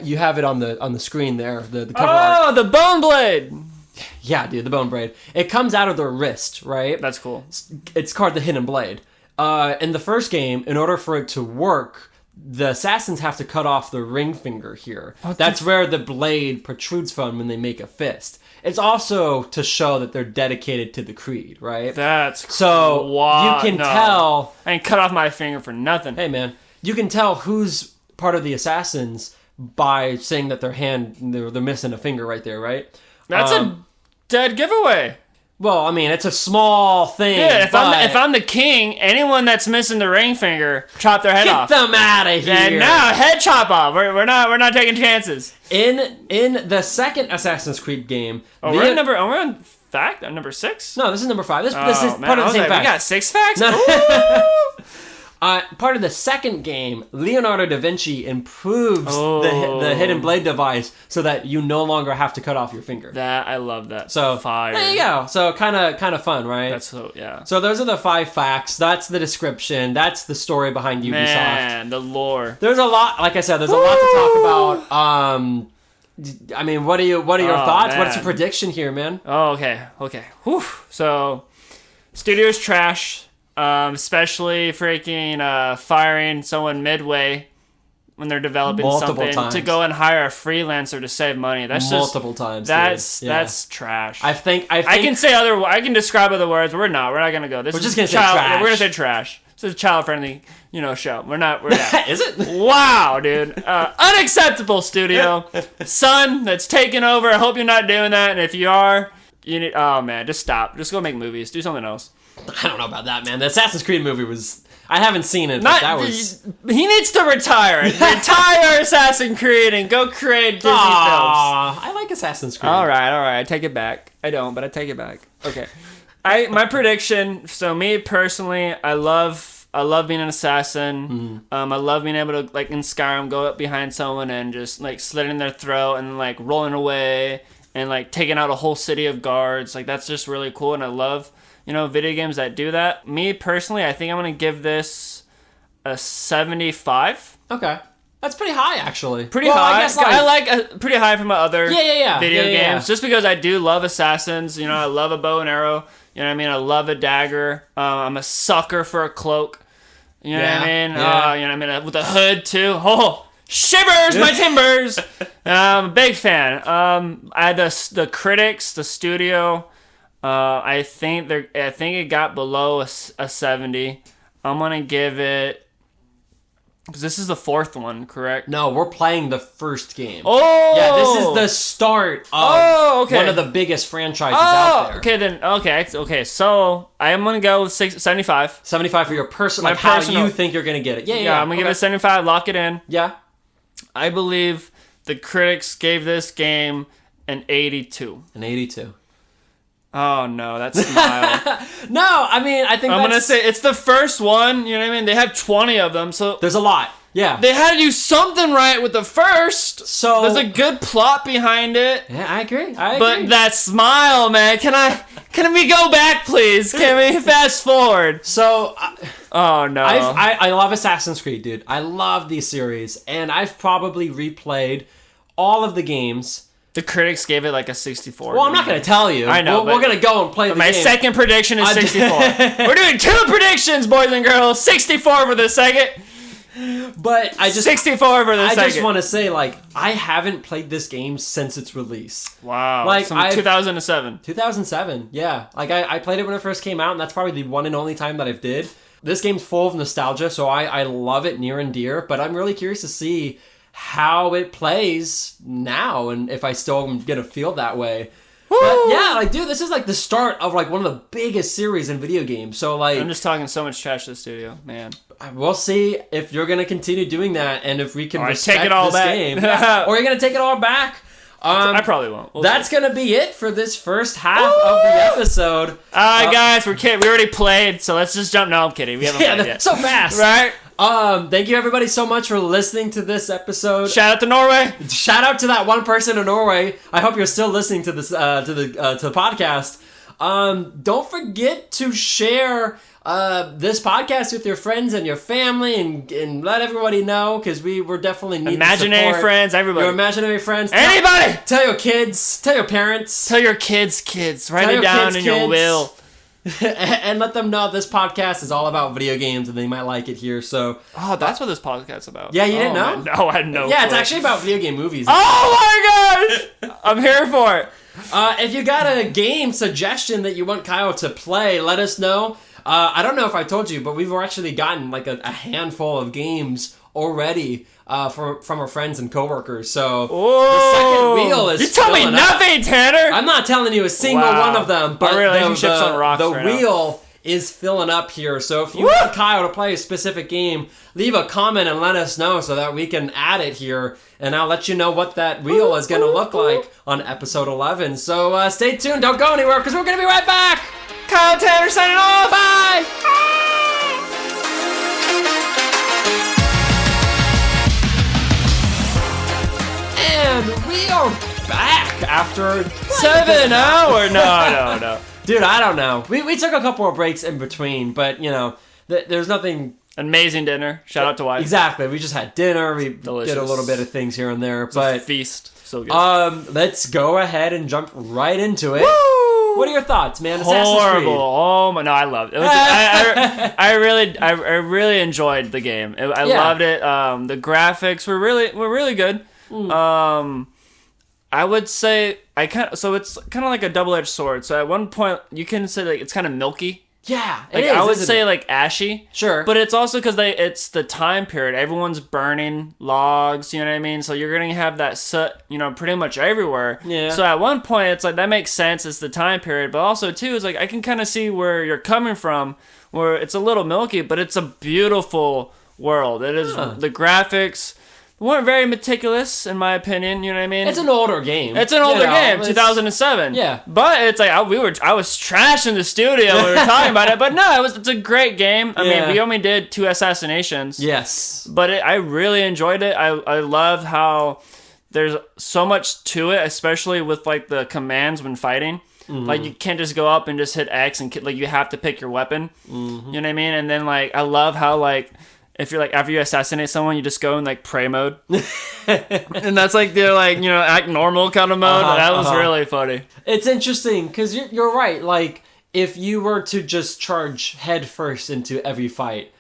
[SPEAKER 1] you have it on the screen there, the cover art.
[SPEAKER 2] The bone blade.
[SPEAKER 1] Yeah, dude, the bone blade. It comes out of their wrist, right?
[SPEAKER 2] That's cool.
[SPEAKER 1] It's called the hidden blade. In the first game, in order for it to work, the assassins have to cut off the ring finger here. That's where the blade protrudes from when they make a fist. It's also to show that they're dedicated to the creed, right?
[SPEAKER 2] That's cool.
[SPEAKER 1] So you can tell.
[SPEAKER 2] I ain't cut off my finger for nothing.
[SPEAKER 1] Hey, man. You can tell who's part of the assassins by saying that they're missing a finger right there, right?
[SPEAKER 2] That's a dead giveaway.
[SPEAKER 1] Well, I mean, it's a small thing.
[SPEAKER 2] Yeah, if I'm the king, anyone that's missing the ring finger, chop their head off.
[SPEAKER 1] Get them out of here!
[SPEAKER 2] And now head chop off. We're not taking chances.
[SPEAKER 1] In the second Assassin's Creed game,
[SPEAKER 2] we're on fact number 6.
[SPEAKER 1] No, this is number 5. This is part of the same fact.
[SPEAKER 2] We got 6 facts.
[SPEAKER 1] No. Part of the second game, Leonardo da Vinci improves the hidden blade device so that you no longer have to cut off your finger.
[SPEAKER 2] I love that.
[SPEAKER 1] So
[SPEAKER 2] fire.
[SPEAKER 1] There you go. So kind of fun, right?
[SPEAKER 2] That's yeah.
[SPEAKER 1] So those are the 5 facts. That's the description. That's the story behind Ubisoft.
[SPEAKER 2] Man, the lore.
[SPEAKER 1] There's a lot. Like I said, there's a lot to talk about. I mean, what are your thoughts?
[SPEAKER 2] Man.
[SPEAKER 1] What's your prediction here, man?
[SPEAKER 2] Oh, okay. Whew. So, studio's trash. Especially freaking firing someone midway when they're developing something to go and hire a freelancer to save money. That's
[SPEAKER 1] multiple times.
[SPEAKER 2] That's trash.
[SPEAKER 1] I
[SPEAKER 2] can describe other words. We're not gonna go. We're
[SPEAKER 1] just gonna say trash.
[SPEAKER 2] We're gonna say trash. This is a child-friendly, show. We're not.
[SPEAKER 1] Is it?
[SPEAKER 2] Wow, dude. Unacceptable, studio. Son, that's taking over. I hope you're not doing that. And if you are, you need. Oh man, just stop. Just go make movies. Do something else.
[SPEAKER 1] I don't know about that, man. The Assassin's Creed movie was... I haven't seen it, but that was...
[SPEAKER 2] He needs to retire. Retire Assassin's Creed and go create Disney films.
[SPEAKER 1] I like Assassin's Creed.
[SPEAKER 2] All right. I take it back. I don't, but I take it back. Okay. My prediction, so me personally, I love being an assassin. I love being able to, like in Skyrim, go up behind someone and just like slitting their throat and like rolling away and like taking out a whole city of guards. Like that's just really cool, and I love... video games that do that. Me, personally, I think I'm going to give this a 75.
[SPEAKER 1] Okay. That's pretty high, actually.
[SPEAKER 2] Pretty high. I like pretty high from my other video games.
[SPEAKER 1] Yeah.
[SPEAKER 2] Just because I do love assassins. I love a bow and arrow. You know what I mean? I love a dagger. I'm a sucker for a cloak. You know what I mean?
[SPEAKER 1] Yeah.
[SPEAKER 2] With a hood, too. Oh, shivers my timbers. I'm a big fan. I had the critics, the studio... I think it got below a 70. I'm gonna give it Because this is the 4th one, correct?
[SPEAKER 1] No, we're playing the first game.
[SPEAKER 2] Oh!
[SPEAKER 1] Yeah, this is the start of one of the biggest franchises out there.
[SPEAKER 2] Okay, then, okay, so I'm going to go with 75.
[SPEAKER 1] 75 for your personal, how you think you're going to get it. Yeah,
[SPEAKER 2] I'm going to give it 75, lock it in.
[SPEAKER 1] Yeah.
[SPEAKER 2] I believe the critics gave this game an 82.
[SPEAKER 1] An 82.
[SPEAKER 2] Oh, no, that's smile.
[SPEAKER 1] No, I mean, I think
[SPEAKER 2] I'm going to say it's the first one, you know what I mean? They have 20 of them, so...
[SPEAKER 1] There's a lot, yeah.
[SPEAKER 2] They had to do something right with the first.
[SPEAKER 1] So...
[SPEAKER 2] There's a good plot behind it.
[SPEAKER 1] Yeah, I agree.
[SPEAKER 2] But that smile, man, can we go back, please? Can we fast forward?
[SPEAKER 1] So...
[SPEAKER 2] oh, no.
[SPEAKER 1] I love Assassin's Creed, dude. I love these series, and I've probably replayed all of the games...
[SPEAKER 2] The critics gave it like a 64.
[SPEAKER 1] Well, I'm not going to tell you.
[SPEAKER 2] I know.
[SPEAKER 1] We're going to go and play the game.
[SPEAKER 2] My second prediction is 64. We're doing 2 predictions, boys and girls. 64 for the second.
[SPEAKER 1] But I just
[SPEAKER 2] 64 for the second.
[SPEAKER 1] I just want to say, like, I haven't played this game since its release.
[SPEAKER 2] Wow.
[SPEAKER 1] Like,
[SPEAKER 2] 2007.
[SPEAKER 1] 2007, yeah. Like, I played it when it first came out, and that's probably the one and only time that I've did. This game's full of nostalgia, so I love it near and dear, but I'm really curious to see how it plays now and if I still am gonna feel that way. Woo! But yeah, like, dude, this is like the start of like one of the biggest series in video games. So like,
[SPEAKER 2] I'm just talking so much trash to the studio, man.
[SPEAKER 1] We'll see if you're gonna continue doing that and if we can respect
[SPEAKER 2] take it all
[SPEAKER 1] this
[SPEAKER 2] back.
[SPEAKER 1] game. Or you're gonna take it all back.
[SPEAKER 2] I probably won't.
[SPEAKER 1] That's gonna be it for this first half of the episode.
[SPEAKER 2] Guys, we're kidding. We already played, so let's just jump. No, I'm kidding. We haven't played yet.
[SPEAKER 1] So fast,
[SPEAKER 2] right?
[SPEAKER 1] Thank you everybody so much for listening to this episode.
[SPEAKER 2] Shout out to Norway.
[SPEAKER 1] Shout out to that one person in Norway. I hope you're still listening to this to the podcast. Don't forget to share this podcast with your friends and your family and let everybody know, because we're definitely need
[SPEAKER 2] imaginary
[SPEAKER 1] support.
[SPEAKER 2] Friends, everybody.
[SPEAKER 1] Your imaginary friends.
[SPEAKER 2] Anybody.
[SPEAKER 1] Tell your kids. Tell your parents.
[SPEAKER 2] Tell your kids. Write it down in your will.
[SPEAKER 1] And let them know this podcast is all about video games and they might like it here. So,
[SPEAKER 2] that's what this podcast's about.
[SPEAKER 1] Yeah, you didn't know?
[SPEAKER 2] Man. No, I had no
[SPEAKER 1] Yeah,
[SPEAKER 2] clue.
[SPEAKER 1] it's actually about video game movies.
[SPEAKER 2] Oh my gosh! I'm here for it.
[SPEAKER 1] If you got a game suggestion that you want Kyle to play, let us know. I don't know if I told you, but we've actually gotten like a handful of games already from our friends and coworkers. So the second wheel is.
[SPEAKER 2] You tell me nothing, Tanner.
[SPEAKER 1] I'm not telling you a single one of them, but
[SPEAKER 2] our relationship's on rocks
[SPEAKER 1] the
[SPEAKER 2] right
[SPEAKER 1] wheel is filling up here. So if you want Kyle to play a specific game, leave a comment and let us know so that we can add it here, and I'll let you know what that wheel is going to look like on episode 11. So stay tuned. Don't go anywhere, because we're going to be right back.
[SPEAKER 2] Kyle Tanner signing off.
[SPEAKER 1] Bye. And we are back after
[SPEAKER 2] 7 hours. No.
[SPEAKER 1] Dude, I don't know. We took a couple of breaks in between, but, you know, there's nothing...
[SPEAKER 2] Amazing dinner. Shout out to wife.
[SPEAKER 1] Exactly. We just had dinner. We
[SPEAKER 2] Delicious.
[SPEAKER 1] did a little bit of things here and there. But
[SPEAKER 2] a feast. So good.
[SPEAKER 1] Let's go ahead and jump right into it.
[SPEAKER 2] Woo!
[SPEAKER 1] What are your thoughts, man?
[SPEAKER 2] Horrible. Oh my! No, I loved it. I really enjoyed the game. I loved it. The graphics were really good. I would say so it's kind of like a double-edged sword. So at one point you can say like it's kind of milky.
[SPEAKER 1] Yeah,
[SPEAKER 2] I would say like ashy.
[SPEAKER 1] Sure.
[SPEAKER 2] But it's also because it's the time period. Everyone's burning logs, you know what I mean? So you're going to have that soot, you know, pretty much everywhere.
[SPEAKER 1] Yeah.
[SPEAKER 2] So at one point, it's like, that makes sense. It's the time period. But also, too, it's like, I can kind of see where you're coming from, where it's a little milky, but it's a beautiful world. It is, the graphics weren't very meticulous, in my opinion, you know what I mean?
[SPEAKER 1] It's an older game.
[SPEAKER 2] It's an older game, 2007.
[SPEAKER 1] Yeah.
[SPEAKER 2] But it's like, I was trashing the studio when we were talking about it, but no, it's a great game. I mean, we only did 2 assassinations.
[SPEAKER 1] Yes.
[SPEAKER 2] But I really enjoyed it. I love how there's so much to it, especially with like the commands when fighting. Mm-hmm. Like, you can't just go up and just hit X and like you have to pick your weapon. Mm-hmm. You know what I mean? And then like, I love how like, if you're like, after you assassinate someone, you just go in like pray mode. And that's like their like, you know, act normal kind of mode. That was really funny.
[SPEAKER 1] It's interesting because you're right. Like, if you were to just charge head first into every fight,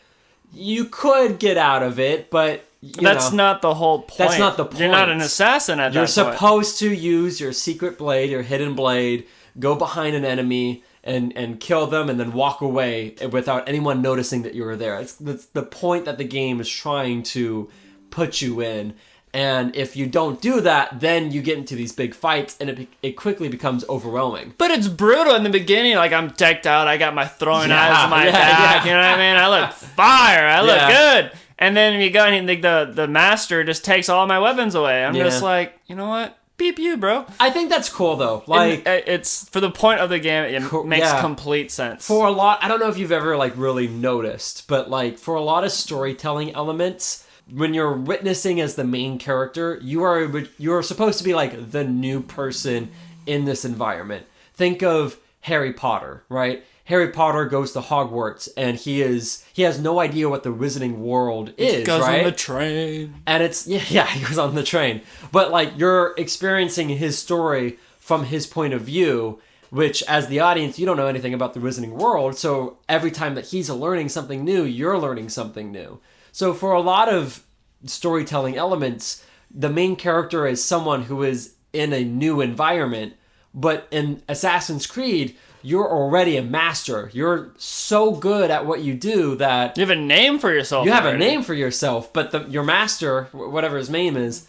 [SPEAKER 1] you could get out of it, but
[SPEAKER 2] that's not the whole point.
[SPEAKER 1] That's not the point.
[SPEAKER 2] You're not an assassin at that point.
[SPEAKER 1] You're supposed to use your secret blade, your hidden blade, go behind an enemy, and kill them and then walk away without anyone noticing that you were there. That's the point that the game is trying to put you in. And if you don't do that, then you get into these big fights, and it quickly becomes overwhelming.
[SPEAKER 2] But it's brutal in the beginning. Like, I'm decked out. I got my throwing knives in my back. You know what I mean? I look fire. I look good. And then you go and the master just takes all my weapons away. I'm just like, you know what? Beep you, bro.
[SPEAKER 1] I think that's cool, though. Like,
[SPEAKER 2] it's for the point of the game, it makes complete sense.
[SPEAKER 1] For a lot, I don't know if you've ever like really noticed, but like for a lot of storytelling elements, when you're witnessing as the main character, you're supposed to be like the new person in this environment. Think of Harry Potter, right? Harry Potter goes to Hogwarts, and he has no idea what the Wizarding World is,
[SPEAKER 2] he goes
[SPEAKER 1] right?
[SPEAKER 2] on the train.
[SPEAKER 1] And it's he goes on the train. But like you're experiencing his story from his point of view, which as the audience, you don't know anything about the Wizarding World, so every time that he's learning something new, you're learning something new. So for a lot of storytelling elements, the main character is someone who is in a new environment, but in Assassin's Creed, you're already a master. You're so good at what you do that...
[SPEAKER 2] You have a name for yourself.
[SPEAKER 1] You have a name for yourself, but your master, whatever his name is,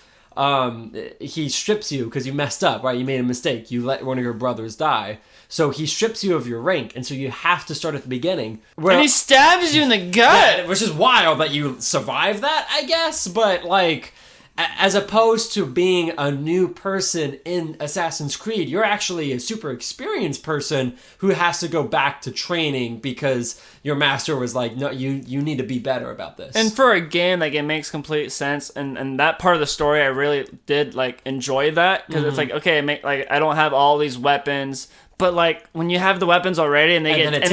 [SPEAKER 1] he strips you because you messed up, right? You made a mistake. You let one of your brothers die. So he strips you of your rank, and so you have to start at the beginning.
[SPEAKER 2] And he stabs you in the gut!
[SPEAKER 1] Yeah, which is wild that you survive that, I guess, but like... As opposed to being a new person in Assassin's Creed, you're actually a super experienced person who has to go back to training because your master was like, no, you need to be better about this.
[SPEAKER 2] And for a game, like, it makes complete sense. And that part of the story, I really did, like, enjoy that. Because it's like, okay, I don't have all these weapons. But, like, when you have the weapons already and they get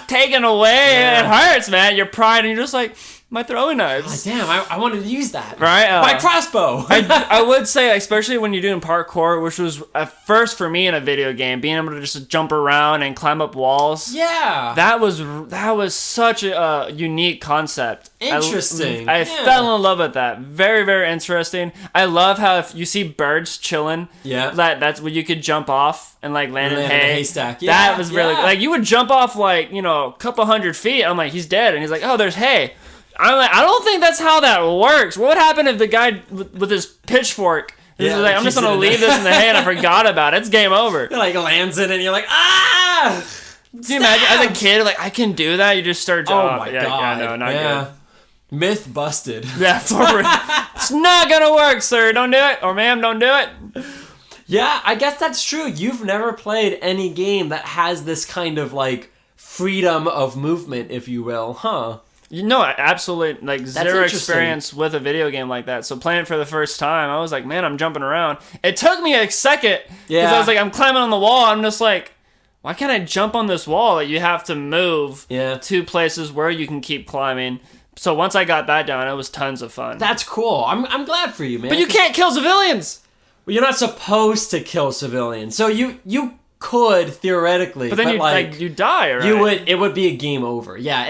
[SPEAKER 2] taken away, it hurts, man. Your pride, and you're just like... My throwing knives.
[SPEAKER 1] Oh, damn, I wanted to use that.
[SPEAKER 2] Right?
[SPEAKER 1] My crossbow.
[SPEAKER 2] I would say, especially when you're doing parkour, which was at first for me in a video game, being able to just jump around and climb up walls.
[SPEAKER 1] Yeah.
[SPEAKER 2] That was such a unique concept.
[SPEAKER 1] Interesting.
[SPEAKER 2] I fell in love with that. Very, very interesting. I love how if you see birds chilling, that's where you could jump off and like land in
[SPEAKER 1] a haystack. Yeah,
[SPEAKER 2] that was really like you would jump off like, a couple 100 feet. I'm like, he's dead. And he's like, oh, there's hay. I'm like, I don't think that's how that works. What would happen if the guy with his pitchfork is like, I'm just going to leave this in the hay and I forgot about it. It's game over.
[SPEAKER 1] It like lands in it and you're like, ah!
[SPEAKER 2] Do you imagine as a kid, like, I can do that? You just start jumping.
[SPEAKER 1] Oh my God.
[SPEAKER 2] Yeah, no, not good.
[SPEAKER 1] Myth busted.
[SPEAKER 2] Yeah, it's not going to work, sir. Don't do it. Or ma'am, don't do it.
[SPEAKER 1] Yeah, I guess that's true. You've never played any game that has this kind of like freedom of movement, if you will, huh?
[SPEAKER 2] Absolutely, like zero experience with a video game like that. So playing it for the first time, I was like, man, I'm jumping around. It took me a second because I was like, I'm climbing on the wall. I'm just like, why can't I jump on this wall? Like, you have to move to places where you can keep climbing. So once I got that down, it was tons of fun.
[SPEAKER 1] That's cool. I'm glad for you, man.
[SPEAKER 2] But you can't kill civilians.
[SPEAKER 1] Well, you're not supposed to kill civilians. So you could theoretically,
[SPEAKER 2] but then you die, right?
[SPEAKER 1] It would be a game over. Yeah,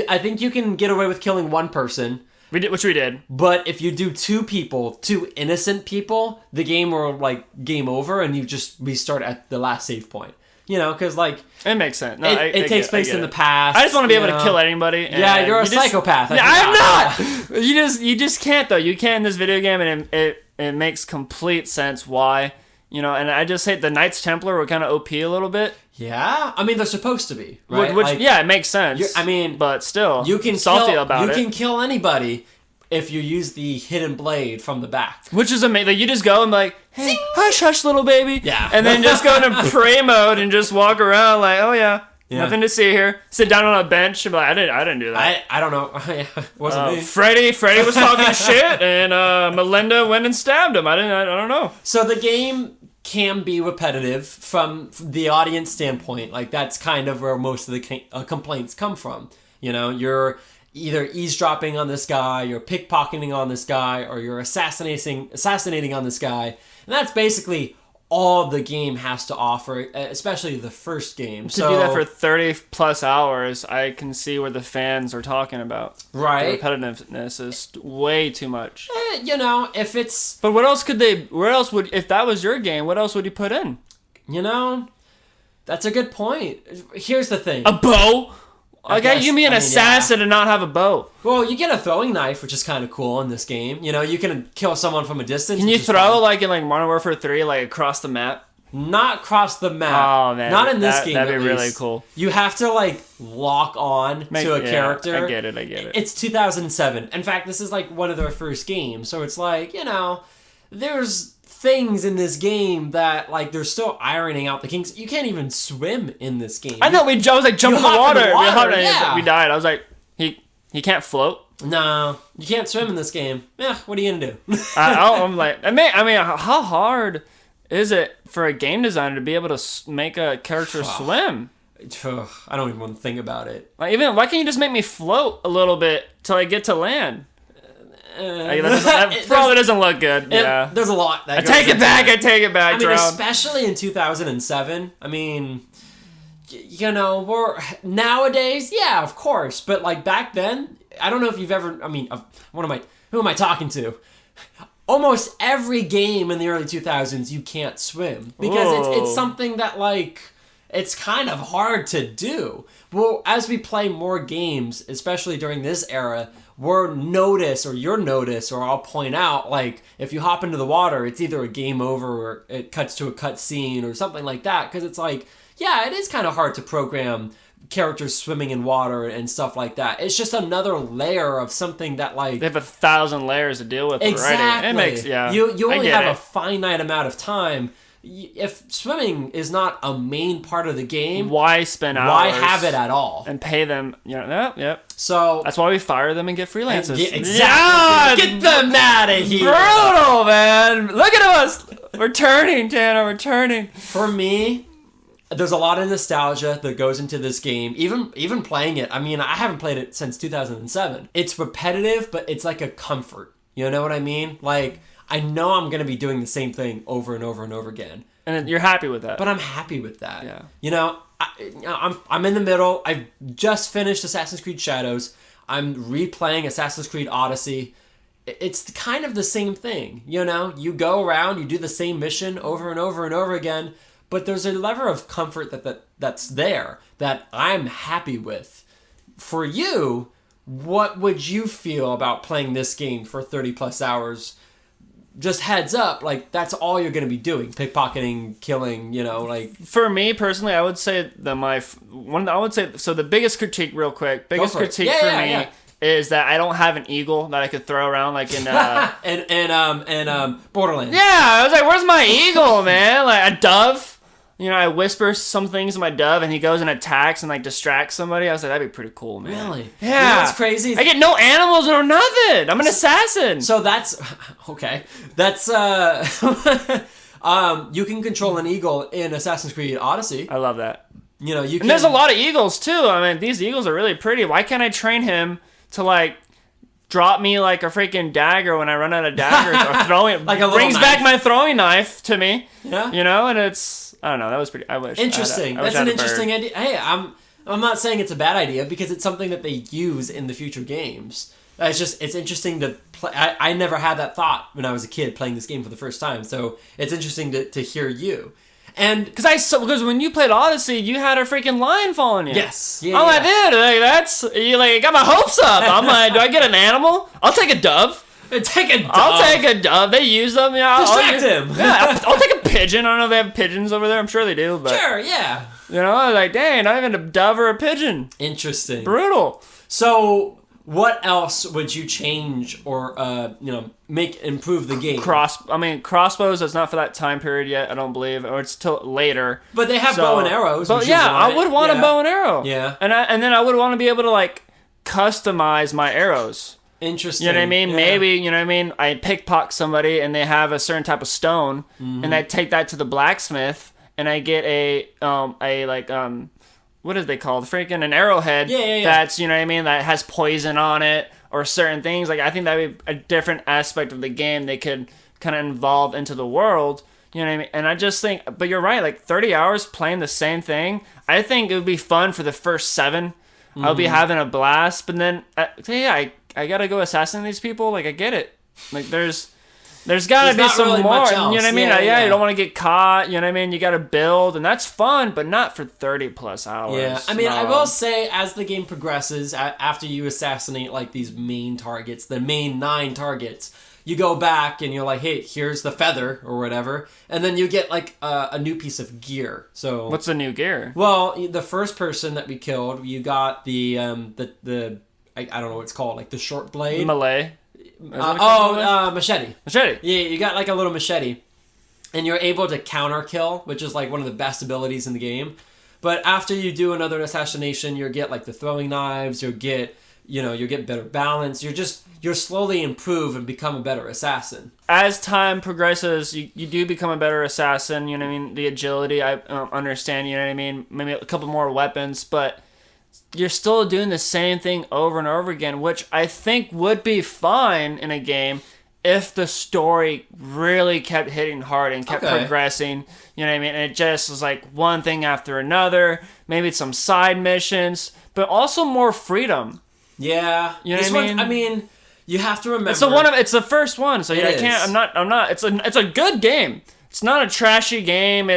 [SPEAKER 1] I think you can get away with killing one person,
[SPEAKER 2] which we did.
[SPEAKER 1] But if you do two innocent people, the game will like game over, and you just restart at the last save point. Because like
[SPEAKER 2] it makes sense. No,
[SPEAKER 1] it takes place in the past.
[SPEAKER 2] I just want to be able to kill anybody.
[SPEAKER 1] Yeah, you're a psychopath.
[SPEAKER 2] Yeah, I'm not. You just can't though. You can't in this video game, and it makes complete sense why. And I just hate the Knights Templar were kind of OP a little bit.
[SPEAKER 1] Yeah, I mean they're supposed to be, right?
[SPEAKER 2] Which it makes sense.
[SPEAKER 1] But
[SPEAKER 2] still,
[SPEAKER 1] you can
[SPEAKER 2] salty about it.
[SPEAKER 1] You can kill anybody if you use the hidden blade from the back,
[SPEAKER 2] which is amazing. Like, you just go and be like, hey, hush, hush, little baby.
[SPEAKER 1] Yeah,
[SPEAKER 2] and then just go into prey mode and just walk around like, oh yeah. Nothing to see here. Sit down on a bench and be like, I didn't do that.
[SPEAKER 1] I don't know. Wasn't me.
[SPEAKER 2] Freddie was talking shit, and Melinda went and stabbed him. I don't know.
[SPEAKER 1] So the game can be repetitive from the audience standpoint. Like, that's kind of where most of the complaints come from. You're either eavesdropping on this guy, you're pickpocketing on this guy, or you're assassinating on this guy. And that's basically all the game has to offer, especially the first game.
[SPEAKER 2] To do that for 30 plus hours, I can see where the fans are talking about.
[SPEAKER 1] Right.
[SPEAKER 2] The repetitiveness is way too much.
[SPEAKER 1] If it's...
[SPEAKER 2] But if that was your game, what else would you put in?
[SPEAKER 1] That's a good point. Here's the thing.
[SPEAKER 2] A bow? Okay,
[SPEAKER 1] guess-
[SPEAKER 2] you mean an assassin and not have a bow?
[SPEAKER 1] Well, you get a throwing knife, which is kind of cool in this game. You know, you can kill someone from a distance.
[SPEAKER 2] Can you
[SPEAKER 1] which is
[SPEAKER 2] throw
[SPEAKER 1] fun.
[SPEAKER 2] like in like Modern Warfare 3, like across the map?
[SPEAKER 1] Not across the map.
[SPEAKER 2] Oh man,
[SPEAKER 1] not in this game.
[SPEAKER 2] That'd be
[SPEAKER 1] at
[SPEAKER 2] really
[SPEAKER 1] least.
[SPEAKER 2] cool.
[SPEAKER 1] You have to like lock on to a character.
[SPEAKER 2] I get it.
[SPEAKER 1] It's 2007. In fact, this is like one of their first games, so it's like, you know, there's things in this game that like they're still ironing out the kinks. You can't even swim in this game.
[SPEAKER 2] I know. I was like jumping in the
[SPEAKER 1] hop in
[SPEAKER 2] water.
[SPEAKER 1] the water,
[SPEAKER 2] We died. I was like, he can't float.
[SPEAKER 1] No, you can't swim in this game. Yeah, what are you gonna do?
[SPEAKER 2] I'm like, I mean, how hard is it for a game designer to be able to make a character swim?
[SPEAKER 1] I don't even want to think about it.
[SPEAKER 2] Like, even why can't you just make me float a little bit till I get to land? That probably doesn't look good. Yeah,
[SPEAKER 1] There's a lot. That
[SPEAKER 2] I take it back. I mean,
[SPEAKER 1] especially in 2007. I mean, you know, we're nowadays, yeah, of course, but like back then, I don't know if you've ever. I mean, who am I talking to? Almost every game in the early 2000s, you can't swim because it's something that like it's kind of hard to do. Well, as we play more games, especially during this era, you'll notice, or I'll point out, like, if you hop into the water, it's either a game over or it cuts to a cut scene or something like that, because it's like, yeah, it is kind of hard to program characters swimming in water and stuff like that. It's just another layer of something that, like...
[SPEAKER 2] They have 1,000 layers to deal with
[SPEAKER 1] exactly.
[SPEAKER 2] already.
[SPEAKER 1] You only have a finite amount of time. If swimming is not a main part of the game,
[SPEAKER 2] why spend hours?
[SPEAKER 1] Why have it at all?
[SPEAKER 2] And pay them, yep.
[SPEAKER 1] So
[SPEAKER 2] that's why we fire them and get freelancers.
[SPEAKER 1] Exactly. Yeah! Get them out of here!
[SPEAKER 2] Brutal, man! Look at us! We're turning, Tanner, we're turning.
[SPEAKER 1] For me, there's a lot of nostalgia that goes into this game. Even playing it, I mean, I haven't played it since 2007. It's repetitive, but it's like a comfort. You know what I mean? Like, I know I'm going to be doing the same thing over and over and over again.
[SPEAKER 2] And you're happy with that.
[SPEAKER 1] But I'm happy with that.
[SPEAKER 2] Yeah.
[SPEAKER 1] You know, I'm in the middle. I've just finished Assassin's Creed Shadows. I'm replaying Assassin's Creed Odyssey. It's kind of the same thing. You know, you go around, you do the same mission over and over and over again, but there's a level of comfort that's there that I'm happy with. For you, what would you feel about playing this game for 30 plus hours? Just heads up, like, that's all you're going to be doing. Pickpocketing, killing, you know, like...
[SPEAKER 2] For me, personally, I would say that so the biggest critique, real quick, for me is that I don't have an eagle that I could throw around, like in...
[SPEAKER 1] and Borderlands.
[SPEAKER 2] Yeah, I was like, where's my eagle, man? Like, a dove? You know, I whisper some things to my dove, and he goes and attacks and, like, distracts somebody. I was like, that'd be pretty cool, man.
[SPEAKER 1] Really?
[SPEAKER 2] Yeah.
[SPEAKER 1] You know what's crazy?
[SPEAKER 2] I get no animals or nothing. I'm an assassin.
[SPEAKER 1] So that's... Okay. That's, you can control an eagle in Assassin's Creed Odyssey.
[SPEAKER 2] I love that.
[SPEAKER 1] You know, you can...
[SPEAKER 2] And there's a lot of eagles, too. I mean, these eagles are really pretty. Why can't I train him to, like... drop me like a freaking dagger when I run out of daggers, or throwing it, like a brings back my throwing knife to me. Yeah, you know, and it's, I don't know, that was pretty. I wish
[SPEAKER 1] interesting. That's an interesting idea. Hey, I'm not saying it's a bad idea because it's something that they use in the future games. It's interesting to play. I never had that thought when I was a kid playing this game for the first time, so it's interesting to hear you. And
[SPEAKER 2] because when you played Odyssey, you had a freaking lion following you.
[SPEAKER 1] Yes.
[SPEAKER 2] Yeah, I'm like, dude, like, that's you like got my hopes up. I'm like, do I get an animal? I'll take a dove.
[SPEAKER 1] I'll
[SPEAKER 2] take a dove. They use them. Yeah,
[SPEAKER 1] distract him.
[SPEAKER 2] Yeah, I'll take a pigeon. I don't know if they have pigeons over there. I'm sure they do. But
[SPEAKER 1] sure, yeah.
[SPEAKER 2] You know, I was like, dang, not even a dove or a pigeon.
[SPEAKER 1] Interesting.
[SPEAKER 2] Brutal.
[SPEAKER 1] So, what else would you change or improve the game?
[SPEAKER 2] Crossbows. That's not for that time period yet. I don't believe, or it's till later.
[SPEAKER 1] But they have bow and arrows.
[SPEAKER 2] But yeah, I would want a bow and arrow.
[SPEAKER 1] Yeah,
[SPEAKER 2] and then I would want to be able to like customize my arrows.
[SPEAKER 1] Interesting.
[SPEAKER 2] You know what I mean?
[SPEAKER 1] Yeah.
[SPEAKER 2] Maybe, you know what I mean? I pickpocket somebody and they have a certain type of stone, and I take that to the blacksmith and I get what is they called? Freaking an arrowhead.
[SPEAKER 1] Yeah.
[SPEAKER 2] That's, you know what I mean? That has poison on it or certain things. Like, I think that would be a different aspect of the game they could kind of involve into the world. You know what I mean? And I just think, but you're right, like 30 hours playing the same thing. I think it would be fun for the first 7. I'll be having a blast, but then, I gotta go assassinate these people. Like, I get it. Like, there's There's got to be some
[SPEAKER 1] really
[SPEAKER 2] more.
[SPEAKER 1] much
[SPEAKER 2] You know
[SPEAKER 1] else.
[SPEAKER 2] what I mean?
[SPEAKER 1] Yeah.
[SPEAKER 2] You don't want to get caught. You know what I mean? You got to build, and that's fun, but not for 30 plus hours.
[SPEAKER 1] Yeah, I mean,
[SPEAKER 2] No.
[SPEAKER 1] I will say, as the game progresses, after you assassinate like these main targets, the main 9 targets, you go back and you're like, hey, here's the feather or whatever, and then you get like a new piece of gear. So
[SPEAKER 2] What's the new gear?
[SPEAKER 1] well, the first person that we killed, you got the I don't know what it's called, like the short blade.
[SPEAKER 2] Malay.
[SPEAKER 1] Machete.
[SPEAKER 2] Machete.
[SPEAKER 1] Yeah, you got like a little machete, and you're able to counter kill, which is like one of the best abilities in the game. But after you do another assassination, you'll get like the throwing knives. You'll get better balance. You're slowly improve and become a better assassin.
[SPEAKER 2] As time progresses, you do become a better assassin. You know what I mean? The agility, I understand. You know what I mean? Maybe a couple more weapons, but you're still doing the same thing over and over again, which I think would be fine in a game if the story really kept hitting hard and kept progressing. You know what I mean? And it just was like one thing after another. Maybe some side missions, but also more freedom.
[SPEAKER 1] Yeah,
[SPEAKER 2] You know what I mean?
[SPEAKER 1] You have to remember.
[SPEAKER 2] It's the first one, so yeah, I can't. I'm not. It's a good game. It's not a trashy game.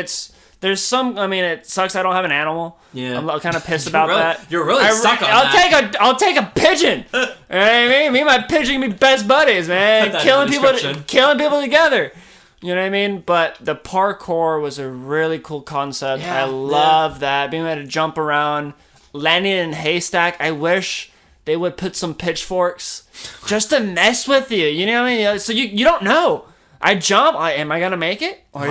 [SPEAKER 2] There's some. I mean, it sucks I don't have an animal.
[SPEAKER 1] Yeah.
[SPEAKER 2] I'm kind of pissed about that.
[SPEAKER 1] You're really stuck on that.
[SPEAKER 2] I'll take a pigeon. You know what I mean? Me and my pigeon can be best buddies, man. Killing people together. You know what I mean? But the parkour was a really cool concept.
[SPEAKER 1] Yeah,
[SPEAKER 2] I love that. Being able to jump around, landing in a haystack. I wish they would put some pitchforks just to mess with you. You know what I mean? So you don't know. I jump. Am I gonna make it? Or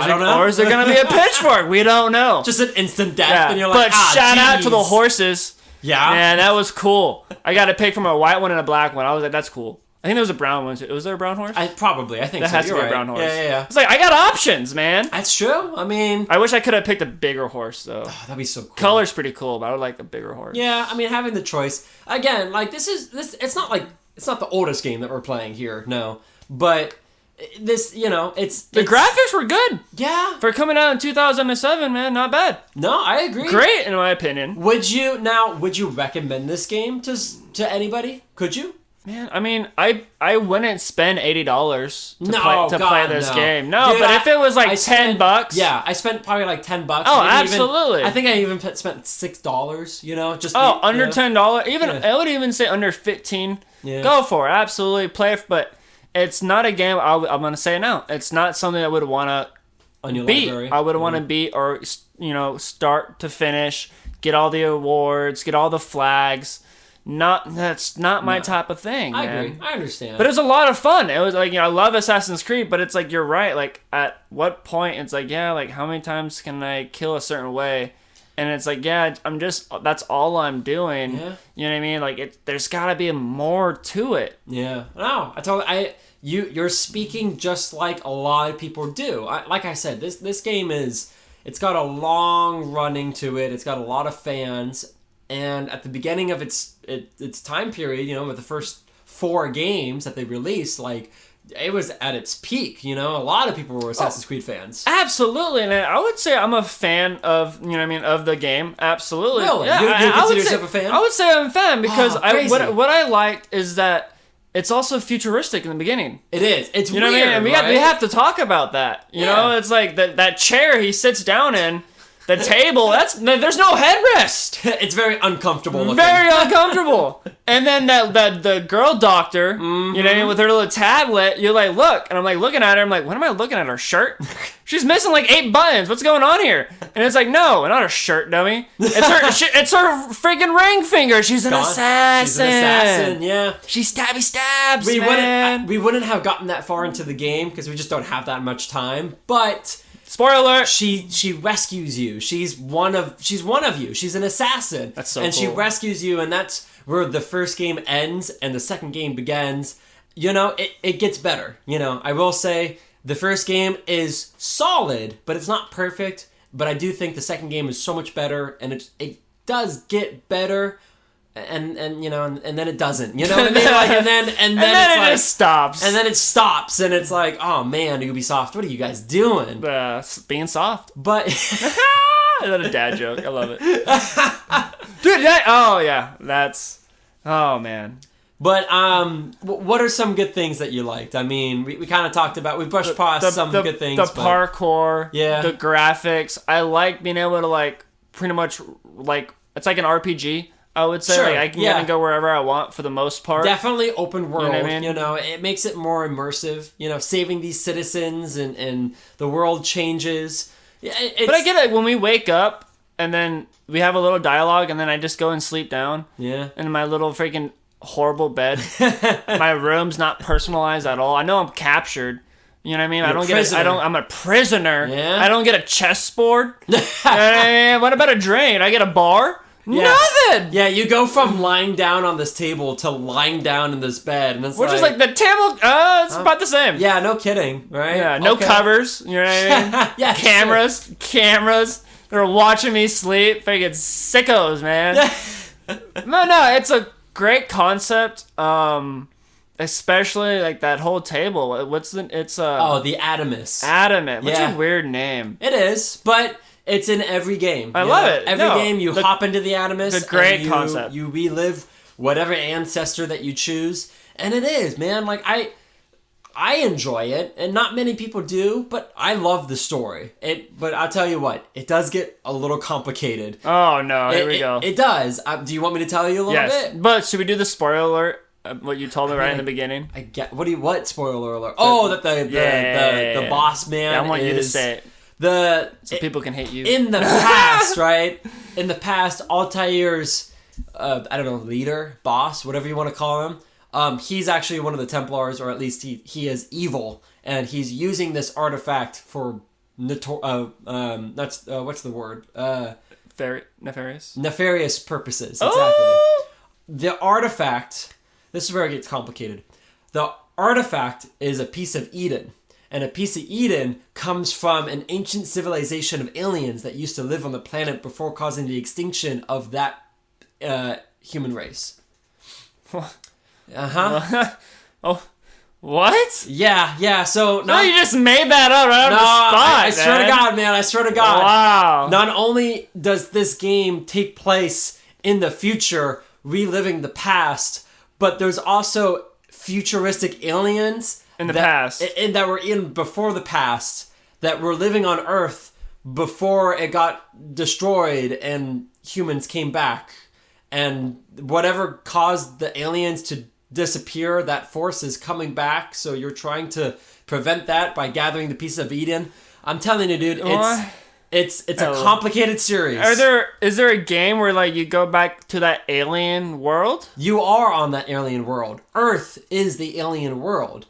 [SPEAKER 2] is there gonna be a pitchfork? We don't know.
[SPEAKER 1] Just an instant death, and you're like,
[SPEAKER 2] but shout out to the horses.
[SPEAKER 1] Yeah,
[SPEAKER 2] man, that was cool. I got to pick from a white one and a black one. I was like, that's cool. I think there was a brown one too. Was there a brown horse?
[SPEAKER 1] I think
[SPEAKER 2] that
[SPEAKER 1] so.
[SPEAKER 2] has to
[SPEAKER 1] You're
[SPEAKER 2] be
[SPEAKER 1] right.
[SPEAKER 2] a brown horse.
[SPEAKER 1] Yeah.
[SPEAKER 2] It's like I got options, man.
[SPEAKER 1] That's true. I mean,
[SPEAKER 2] I wish I could have picked a bigger horse though.
[SPEAKER 1] that'd be so cool.
[SPEAKER 2] Color's pretty cool, but I would like a bigger horse.
[SPEAKER 1] Yeah, I mean, having the choice again, like this. It's not the oldest game that we're playing here, no, but. It's
[SPEAKER 2] the graphics were good.
[SPEAKER 1] Yeah,
[SPEAKER 2] for coming out in 2007, man, not bad.
[SPEAKER 1] No, I agree.
[SPEAKER 2] Great in my opinion.
[SPEAKER 1] Would you recommend this game to anybody? Could you?
[SPEAKER 2] Man, I mean, I wouldn't spend $80 to play this game. No, dude, but if it was like $10,
[SPEAKER 1] yeah, I spent probably like $10.
[SPEAKER 2] Oh, absolutely.
[SPEAKER 1] I think I even spent $6. You know, just
[SPEAKER 2] under $10. Even I would even say under $15.
[SPEAKER 1] Yeah.
[SPEAKER 2] Go for it. Absolutely play it, but. It's not a game. I'm gonna say it now. It's not something I would want to beat.
[SPEAKER 1] Library.
[SPEAKER 2] I would want to beat or start to finish, get all the awards, get all the flags. That's not my type of thing.
[SPEAKER 1] I
[SPEAKER 2] man.
[SPEAKER 1] agree. I understand.
[SPEAKER 2] But it was a lot of fun. It was like I love Assassin's Creed, but it's like you're right. Like at what point it's like like how many times can I kill a certain way? And it's like, that's all I'm doing.
[SPEAKER 1] Yeah.
[SPEAKER 2] You know what I mean? Like there's gotta be more to it.
[SPEAKER 1] Yeah. No, you're speaking just like a lot of people do. Like I said, this game it's got a long running to it. It's got a lot of fans, and at the beginning of its time period, with the first 4 games that they released, like it was at its peak. A lot of people were Assassin's Creed fans.
[SPEAKER 2] Absolutely, and I would say I'm a fan of of the game. Absolutely,
[SPEAKER 1] really.
[SPEAKER 2] Yeah,
[SPEAKER 1] you consider yourself a fan?
[SPEAKER 2] I would say I'm a fan because what I liked is that. It's also futuristic in the beginning.
[SPEAKER 1] It is. It's
[SPEAKER 2] weird,
[SPEAKER 1] what I
[SPEAKER 2] mean? And we have to talk about that. You know, it's like that chair he sits down in, the table. There's no headrest.
[SPEAKER 1] It's very uncomfortable looking.
[SPEAKER 2] Very uncomfortable. And then the girl doctor, with her little tablet. You're like, look, and I'm like looking at her. I'm like, what am I looking at? Her shirt? She's missing like 8 buttons. What's going on here? And it's like, no, not a shirt, dummy. It's her freaking ring finger. She's an assassin.
[SPEAKER 1] She's an assassin. Yeah.
[SPEAKER 2] She stabs.
[SPEAKER 1] We wouldn't have gotten that far into the game because we just don't have that much time. But
[SPEAKER 2] spoiler alert.
[SPEAKER 1] She rescues you. She's one of you. She's an assassin.
[SPEAKER 2] That's so
[SPEAKER 1] and
[SPEAKER 2] cool.
[SPEAKER 1] She rescues you, and that's where the first game ends and the second game begins. It gets better. I will say the first game is solid, but it's not perfect. But I do think the second game is so much better, and it does get better. And then it doesn't. You know what I mean? Like, and then
[SPEAKER 2] it just stops.
[SPEAKER 1] And then it stops, and it's like, oh man, Ubisoft, what are you guys doing?
[SPEAKER 2] Being soft.
[SPEAKER 1] But
[SPEAKER 2] is that a dad joke? I love it, dude. Oh man.
[SPEAKER 1] But what are some good things that you liked? I mean, we kind of talked about, we brushed past some good things.
[SPEAKER 2] The parkour,
[SPEAKER 1] yeah,
[SPEAKER 2] the graphics. I like being able to like pretty much like it's like an RPG. I would say like I can get and go wherever I want for the most part.
[SPEAKER 1] Definitely open world.
[SPEAKER 2] You know what I mean?
[SPEAKER 1] You know, it makes it more immersive. You know, saving these citizens and the world changes. Yeah,
[SPEAKER 2] but I get it when we wake up and then we have a little dialogue and then I just go and sleep down.
[SPEAKER 1] Yeah.
[SPEAKER 2] In my little freaking horrible bed. My room's not personalized at all. I know I'm captured. You know what I mean? I'm a prisoner.
[SPEAKER 1] Yeah.
[SPEAKER 2] I don't get a chessboard. You know what I mean? What about a drain? I get a bar? Yeah. Nothing.
[SPEAKER 1] Yeah, you go from lying down on this table to lying down in this bed, and it's
[SPEAKER 2] which is like the table. It's about the same.
[SPEAKER 1] Yeah, no kidding, right?
[SPEAKER 2] Yeah, no covers. You know what I mean?
[SPEAKER 1] Yeah,
[SPEAKER 2] cameras. They're watching me sleep. Freaking sickos, man. No, it's a great concept. Especially like that whole table. It's
[SPEAKER 1] the Adamus.
[SPEAKER 2] Adamant. What's a weird name?
[SPEAKER 1] It is, but it's in every game.
[SPEAKER 2] I love it.
[SPEAKER 1] Every game you hop into the Adamus.
[SPEAKER 2] It's a great concept.
[SPEAKER 1] You relive whatever ancestor that you choose, and it is, man. Like I enjoy it, and not many people do, but I love the story. But I'll tell you what, it does get a little complicated.
[SPEAKER 2] Oh no, here we go.
[SPEAKER 1] It does. Do you want me to tell you a little bit?
[SPEAKER 2] But should we do the spoiler alert? What you told me right in the beginning.
[SPEAKER 1] I get. What spoiler alert? Oh, that the boss man.
[SPEAKER 2] Yeah, I want you to say it. So people can hate you.
[SPEAKER 1] In the past, right? In the past, Altair's, I don't know, leader, boss, whatever you want to call him, he's actually one of the Templars, or at least he is evil, and he's using this artifact for, what's the word?
[SPEAKER 2] Nefarious?
[SPEAKER 1] Nefarious purposes, exactly. The artifact, this is where it gets complicated. The artifact is a piece of Eden. And a piece of Eden comes from an ancient civilization of aliens that used to live on the planet before causing the extinction of that human race.
[SPEAKER 2] Oh, what?
[SPEAKER 1] Yeah. So
[SPEAKER 2] no, you just made that up right on the spot.
[SPEAKER 1] I swear to God, man. I swear to God.
[SPEAKER 2] Wow.
[SPEAKER 1] Not only does this game take place in the future, reliving the past, but there's also futuristic aliens
[SPEAKER 2] in the past,
[SPEAKER 1] and that were in before the past, that were living on Earth before it got destroyed and humans came back. And whatever caused the aliens to disappear, that force is coming back. So you're trying to prevent that by gathering the piece of Eden. I'm telling you, dude, it's a complicated series.
[SPEAKER 2] Is there a game where like you go back to that alien world?
[SPEAKER 1] You are on that alien world. Earth is the alien world.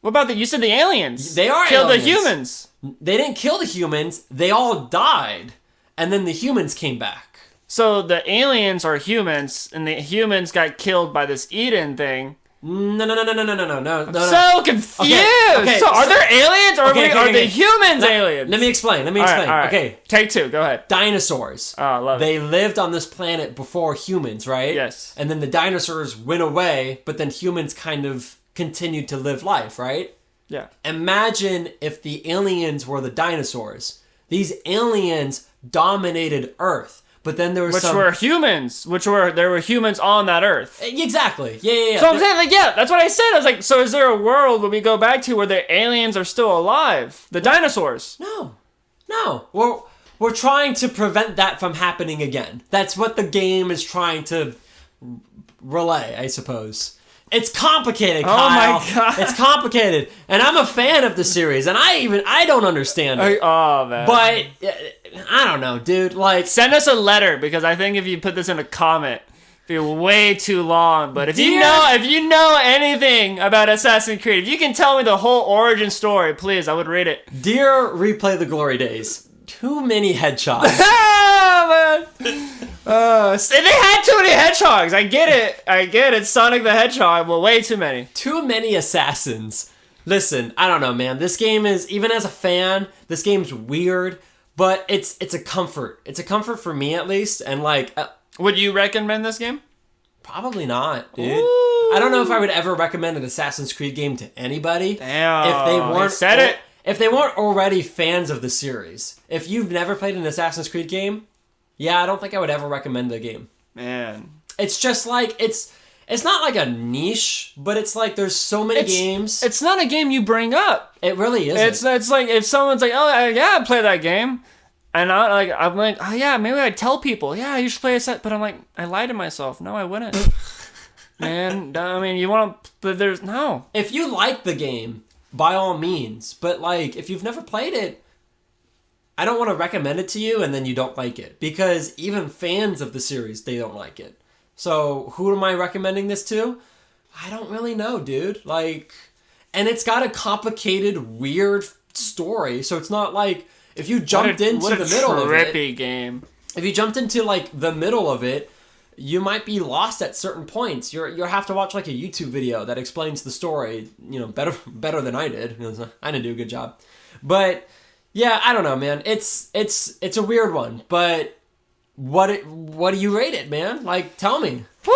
[SPEAKER 2] What about you said the aliens?
[SPEAKER 1] They are
[SPEAKER 2] killed
[SPEAKER 1] aliens.
[SPEAKER 2] The humans.
[SPEAKER 1] They didn't kill the humans. They all died. And then the humans came back.
[SPEAKER 2] So the aliens are humans, and the humans got killed by this Eden thing.
[SPEAKER 1] No.
[SPEAKER 2] I'm so confused.
[SPEAKER 1] Okay,
[SPEAKER 2] so are there aliens, or are the humans aliens?
[SPEAKER 1] Let me explain.
[SPEAKER 2] All right.
[SPEAKER 1] Okay.
[SPEAKER 2] Take two. Go ahead.
[SPEAKER 1] Dinosaurs.
[SPEAKER 2] Oh, I love it.
[SPEAKER 1] They lived on this planet before humans, right?
[SPEAKER 2] Yes.
[SPEAKER 1] And then the dinosaurs went away, but then humans kind of continued to live life, right?
[SPEAKER 2] Yeah.
[SPEAKER 1] Imagine if the aliens were the dinosaurs. These aliens dominated Earth, but then there was
[SPEAKER 2] were humans. There were humans on that Earth.
[SPEAKER 1] Exactly. Yeah.
[SPEAKER 2] So I'm saying, like, yeah, that's what I said. I was like, so is there a world where we go back to where the aliens are still alive? The dinosaurs?
[SPEAKER 1] No. We're trying to prevent that from happening again. That's what the game is trying to relay, I suppose. It's complicated, Kyle.
[SPEAKER 2] Oh my God.
[SPEAKER 1] It's complicated. And I'm a fan of the series, and I don't understand it.
[SPEAKER 2] Oh, man.
[SPEAKER 1] But I don't know, dude. Like,
[SPEAKER 2] send us a letter, because I think if you put this in a comment, it'd be way too long. But if you know anything about Assassin's Creed, if you can tell me the whole origin story, please, I would read it.
[SPEAKER 1] Dear Replay the Glory Days, too many hedgehogs.
[SPEAKER 2] Oh, man. They had too many hedgehogs. I get it. Sonic the Hedgehog, but way too many.
[SPEAKER 1] Too many assassins. Listen, I don't know, man. This game is, even as a fan, this game's weird, but it's a comfort. It's a comfort for me, at least. And like,
[SPEAKER 2] would you recommend this game?
[SPEAKER 1] Probably not, dude.
[SPEAKER 2] Ooh.
[SPEAKER 1] I don't know if I would ever recommend an Assassin's Creed game to anybody.
[SPEAKER 2] Damn.
[SPEAKER 1] If they weren't already fans of the series. If you've never played an Assassin's Creed game, yeah, I don't think I would ever recommend the game.
[SPEAKER 2] Man.
[SPEAKER 1] It's just like, it's It's not like a niche, but it's like there's so many games.
[SPEAKER 2] It's not a game you bring up.
[SPEAKER 1] It really isn't.
[SPEAKER 2] It's like if someone's like, oh yeah, I play that game, and I'm like, oh yeah, maybe I tell people, yeah, you should play a set, but I'm like, I lie to myself. No, I wouldn't. Man, I mean, you want to, but there's no.
[SPEAKER 1] If you like the game, by all means, but like if you've never played it, I don't want to recommend it to you and then you don't like it, because even fans of the series, they don't like it. So who am I recommending this to? I don't really know, dude. Like, and it's got a complicated, weird story. So it's not like if you jumped into the middle of it.
[SPEAKER 2] Trippy game.
[SPEAKER 1] If you jumped into like the middle of it, you might be lost at certain points. You'll have to watch like a YouTube video that explains the story, better than I did. I didn't do a good job. But yeah, I don't know, man. It's a weird one, but what do you rate it, man? Like, tell me.
[SPEAKER 2] Woo!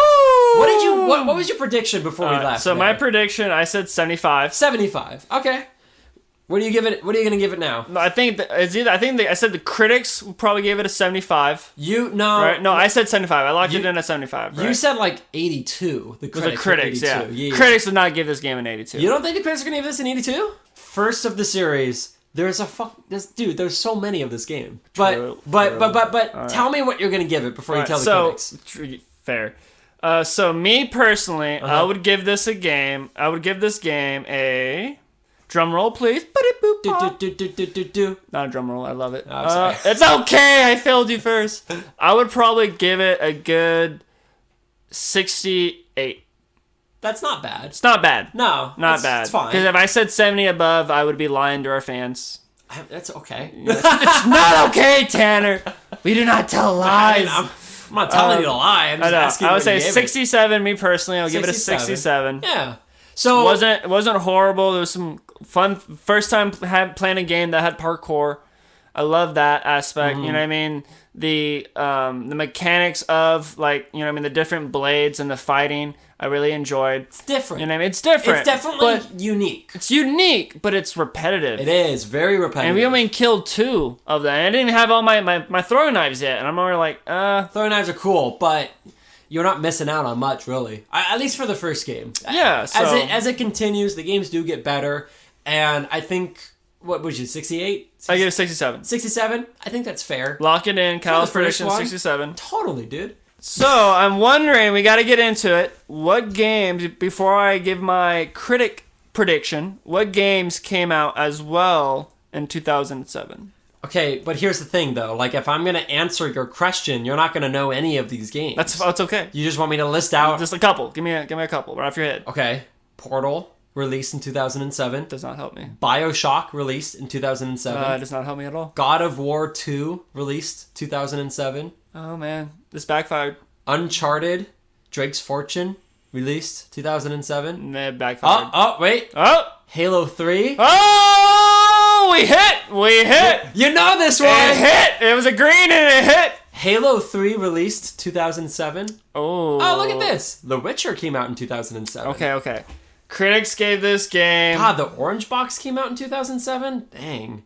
[SPEAKER 1] What was your prediction before we left?
[SPEAKER 2] So my prediction, I said 75.
[SPEAKER 1] 75. Okay. What are you gonna give it now?
[SPEAKER 2] I think I said the critics probably gave it a 75.
[SPEAKER 1] Right?
[SPEAKER 2] No, I said 75. I locked it in at 75. Right?
[SPEAKER 1] You said like 82. The critics, 82.
[SPEAKER 2] Yeah. Critics would not give this game an 82.
[SPEAKER 1] You don't think the critics are gonna give this an 82? First of the series. There's there's so many of this game. But tell me what you're gonna give it before you tell the critics.
[SPEAKER 2] Fair. So me personally, I would give this game a drum roll, please. Not a drum roll. I love it.
[SPEAKER 1] I'm sorry.
[SPEAKER 2] It's okay. I failed you first. I would probably give it a good 68.
[SPEAKER 1] That's not bad.
[SPEAKER 2] It's not bad.
[SPEAKER 1] No,
[SPEAKER 2] not bad.
[SPEAKER 1] It's fine.
[SPEAKER 2] Because if I said 70 above, I would be lying to our fans.
[SPEAKER 1] That's okay.
[SPEAKER 2] It's not okay, Tanner. We do not tell lies.
[SPEAKER 1] I'm not telling you to lie. I'm just asking.
[SPEAKER 2] I would say 67. Me personally, I'll give it a 67.
[SPEAKER 1] Yeah. So
[SPEAKER 2] it wasn't horrible. There was some fun. First time playing a game that had parkour. I love that aspect. You know what I mean? The mechanics of the different blades and the fighting. I really enjoyed.
[SPEAKER 1] It's different.
[SPEAKER 2] You know what I mean? It's different.
[SPEAKER 1] It's definitely unique.
[SPEAKER 2] It's unique, but it's repetitive.
[SPEAKER 1] It is very repetitive.
[SPEAKER 2] And we only killed 2 of them. I didn't even have all my throwing knives yet, and I'm already like,
[SPEAKER 1] Throwing knives are cool, but you're not missing out on much, really. At least for the first game.
[SPEAKER 2] Yeah. So
[SPEAKER 1] as it continues, the games do get better, and I think what was you 68?
[SPEAKER 2] I give it 67.
[SPEAKER 1] 67. I think that's fair.
[SPEAKER 2] Lock it in. Kyle's prediction 67.
[SPEAKER 1] Totally, dude.
[SPEAKER 2] So, I'm wondering, we got to get into it. What games, before I give my critic prediction, what games came out as well in 2007?
[SPEAKER 1] Okay, but here's the thing, though. Like, if I'm going to answer your question, you're not going to know any of these games.
[SPEAKER 2] That's okay.
[SPEAKER 1] You just want me to list out...
[SPEAKER 2] Just a couple. Give me a couple, right off your head.
[SPEAKER 1] Okay. Portal, released in 2007.
[SPEAKER 2] Does not help me.
[SPEAKER 1] BioShock, released in 2007.
[SPEAKER 2] Does not help me at all.
[SPEAKER 1] God of War 2, released 2007.
[SPEAKER 2] Oh, man. This backfired.
[SPEAKER 1] Uncharted, Drake's Fortune, released 2007.
[SPEAKER 2] Backfired.
[SPEAKER 1] Oh, wait.
[SPEAKER 2] Oh!
[SPEAKER 1] Halo 3.
[SPEAKER 2] Oh! We hit!
[SPEAKER 1] You know this one!
[SPEAKER 2] It hit! It was a green and it hit!
[SPEAKER 1] Halo 3, released 2007.
[SPEAKER 2] Oh,
[SPEAKER 1] look at this. The Witcher came out in 2007.
[SPEAKER 2] Okay. Critics gave this game...
[SPEAKER 1] God, the Orange Box came out in 2007? Dang.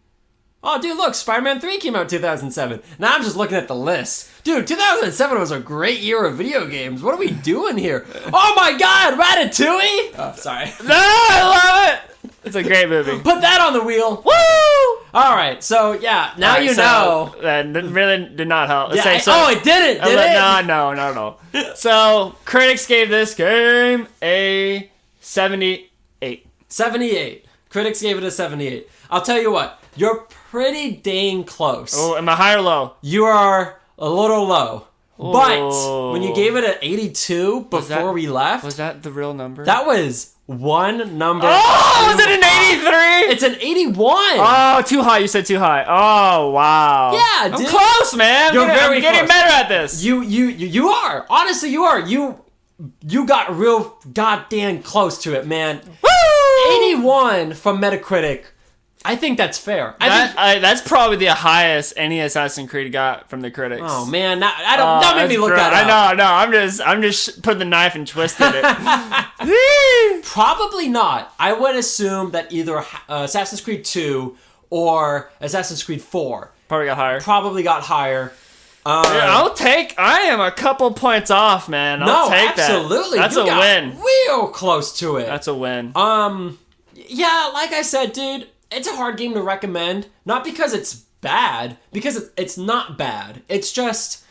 [SPEAKER 1] Oh, dude, look, Spider-Man 3 came out in 2007. Now I'm just looking at the list. Dude, 2007 was a great year of video games. What are we doing here? Oh my god, Ratatouille? Oh, sorry.
[SPEAKER 2] No, I love it! It's a great movie.
[SPEAKER 1] Put that on the wheel.
[SPEAKER 2] Woo!
[SPEAKER 1] Alright, so yeah, now you know.
[SPEAKER 2] That really did not help.
[SPEAKER 1] Yeah, it didn't, did it?
[SPEAKER 2] No. So, critics gave this game a 78.
[SPEAKER 1] 78. Critics gave it a 78. I'll tell you what, you're pretty dang close.
[SPEAKER 2] Oh, am I high or low?
[SPEAKER 1] You are a little low. Oh. But when you gave it an 82 before we left...
[SPEAKER 2] Was that the real number?
[SPEAKER 1] That was one number.
[SPEAKER 2] Oh, was it an 83?
[SPEAKER 1] It's an 81.
[SPEAKER 2] Oh, too high. You said too high. Oh, wow.
[SPEAKER 1] Yeah, dude.
[SPEAKER 2] I'm close, man. I'm getting better at this.
[SPEAKER 1] You are. Honestly, you are. You got real goddamn close to it, man.
[SPEAKER 2] Woo!
[SPEAKER 1] 81 from Metacritic. I think that's fair.
[SPEAKER 2] That's probably the highest any Assassin's Creed got from the critics.
[SPEAKER 1] Oh man, that made me look that up.
[SPEAKER 2] I'm just putting the knife and twisted it.
[SPEAKER 1] Probably not. I would assume that either Assassin's Creed 2 or Assassin's Creed 4
[SPEAKER 2] probably got higher. I am a couple points off, man. I'll take
[SPEAKER 1] absolutely.
[SPEAKER 2] that. That's
[SPEAKER 1] you
[SPEAKER 2] a
[SPEAKER 1] got
[SPEAKER 2] win.
[SPEAKER 1] Real close to it.
[SPEAKER 2] That's a win.
[SPEAKER 1] Yeah, like I said, dude, it's a hard game to recommend. Not because it's bad, because it's not bad. It's just,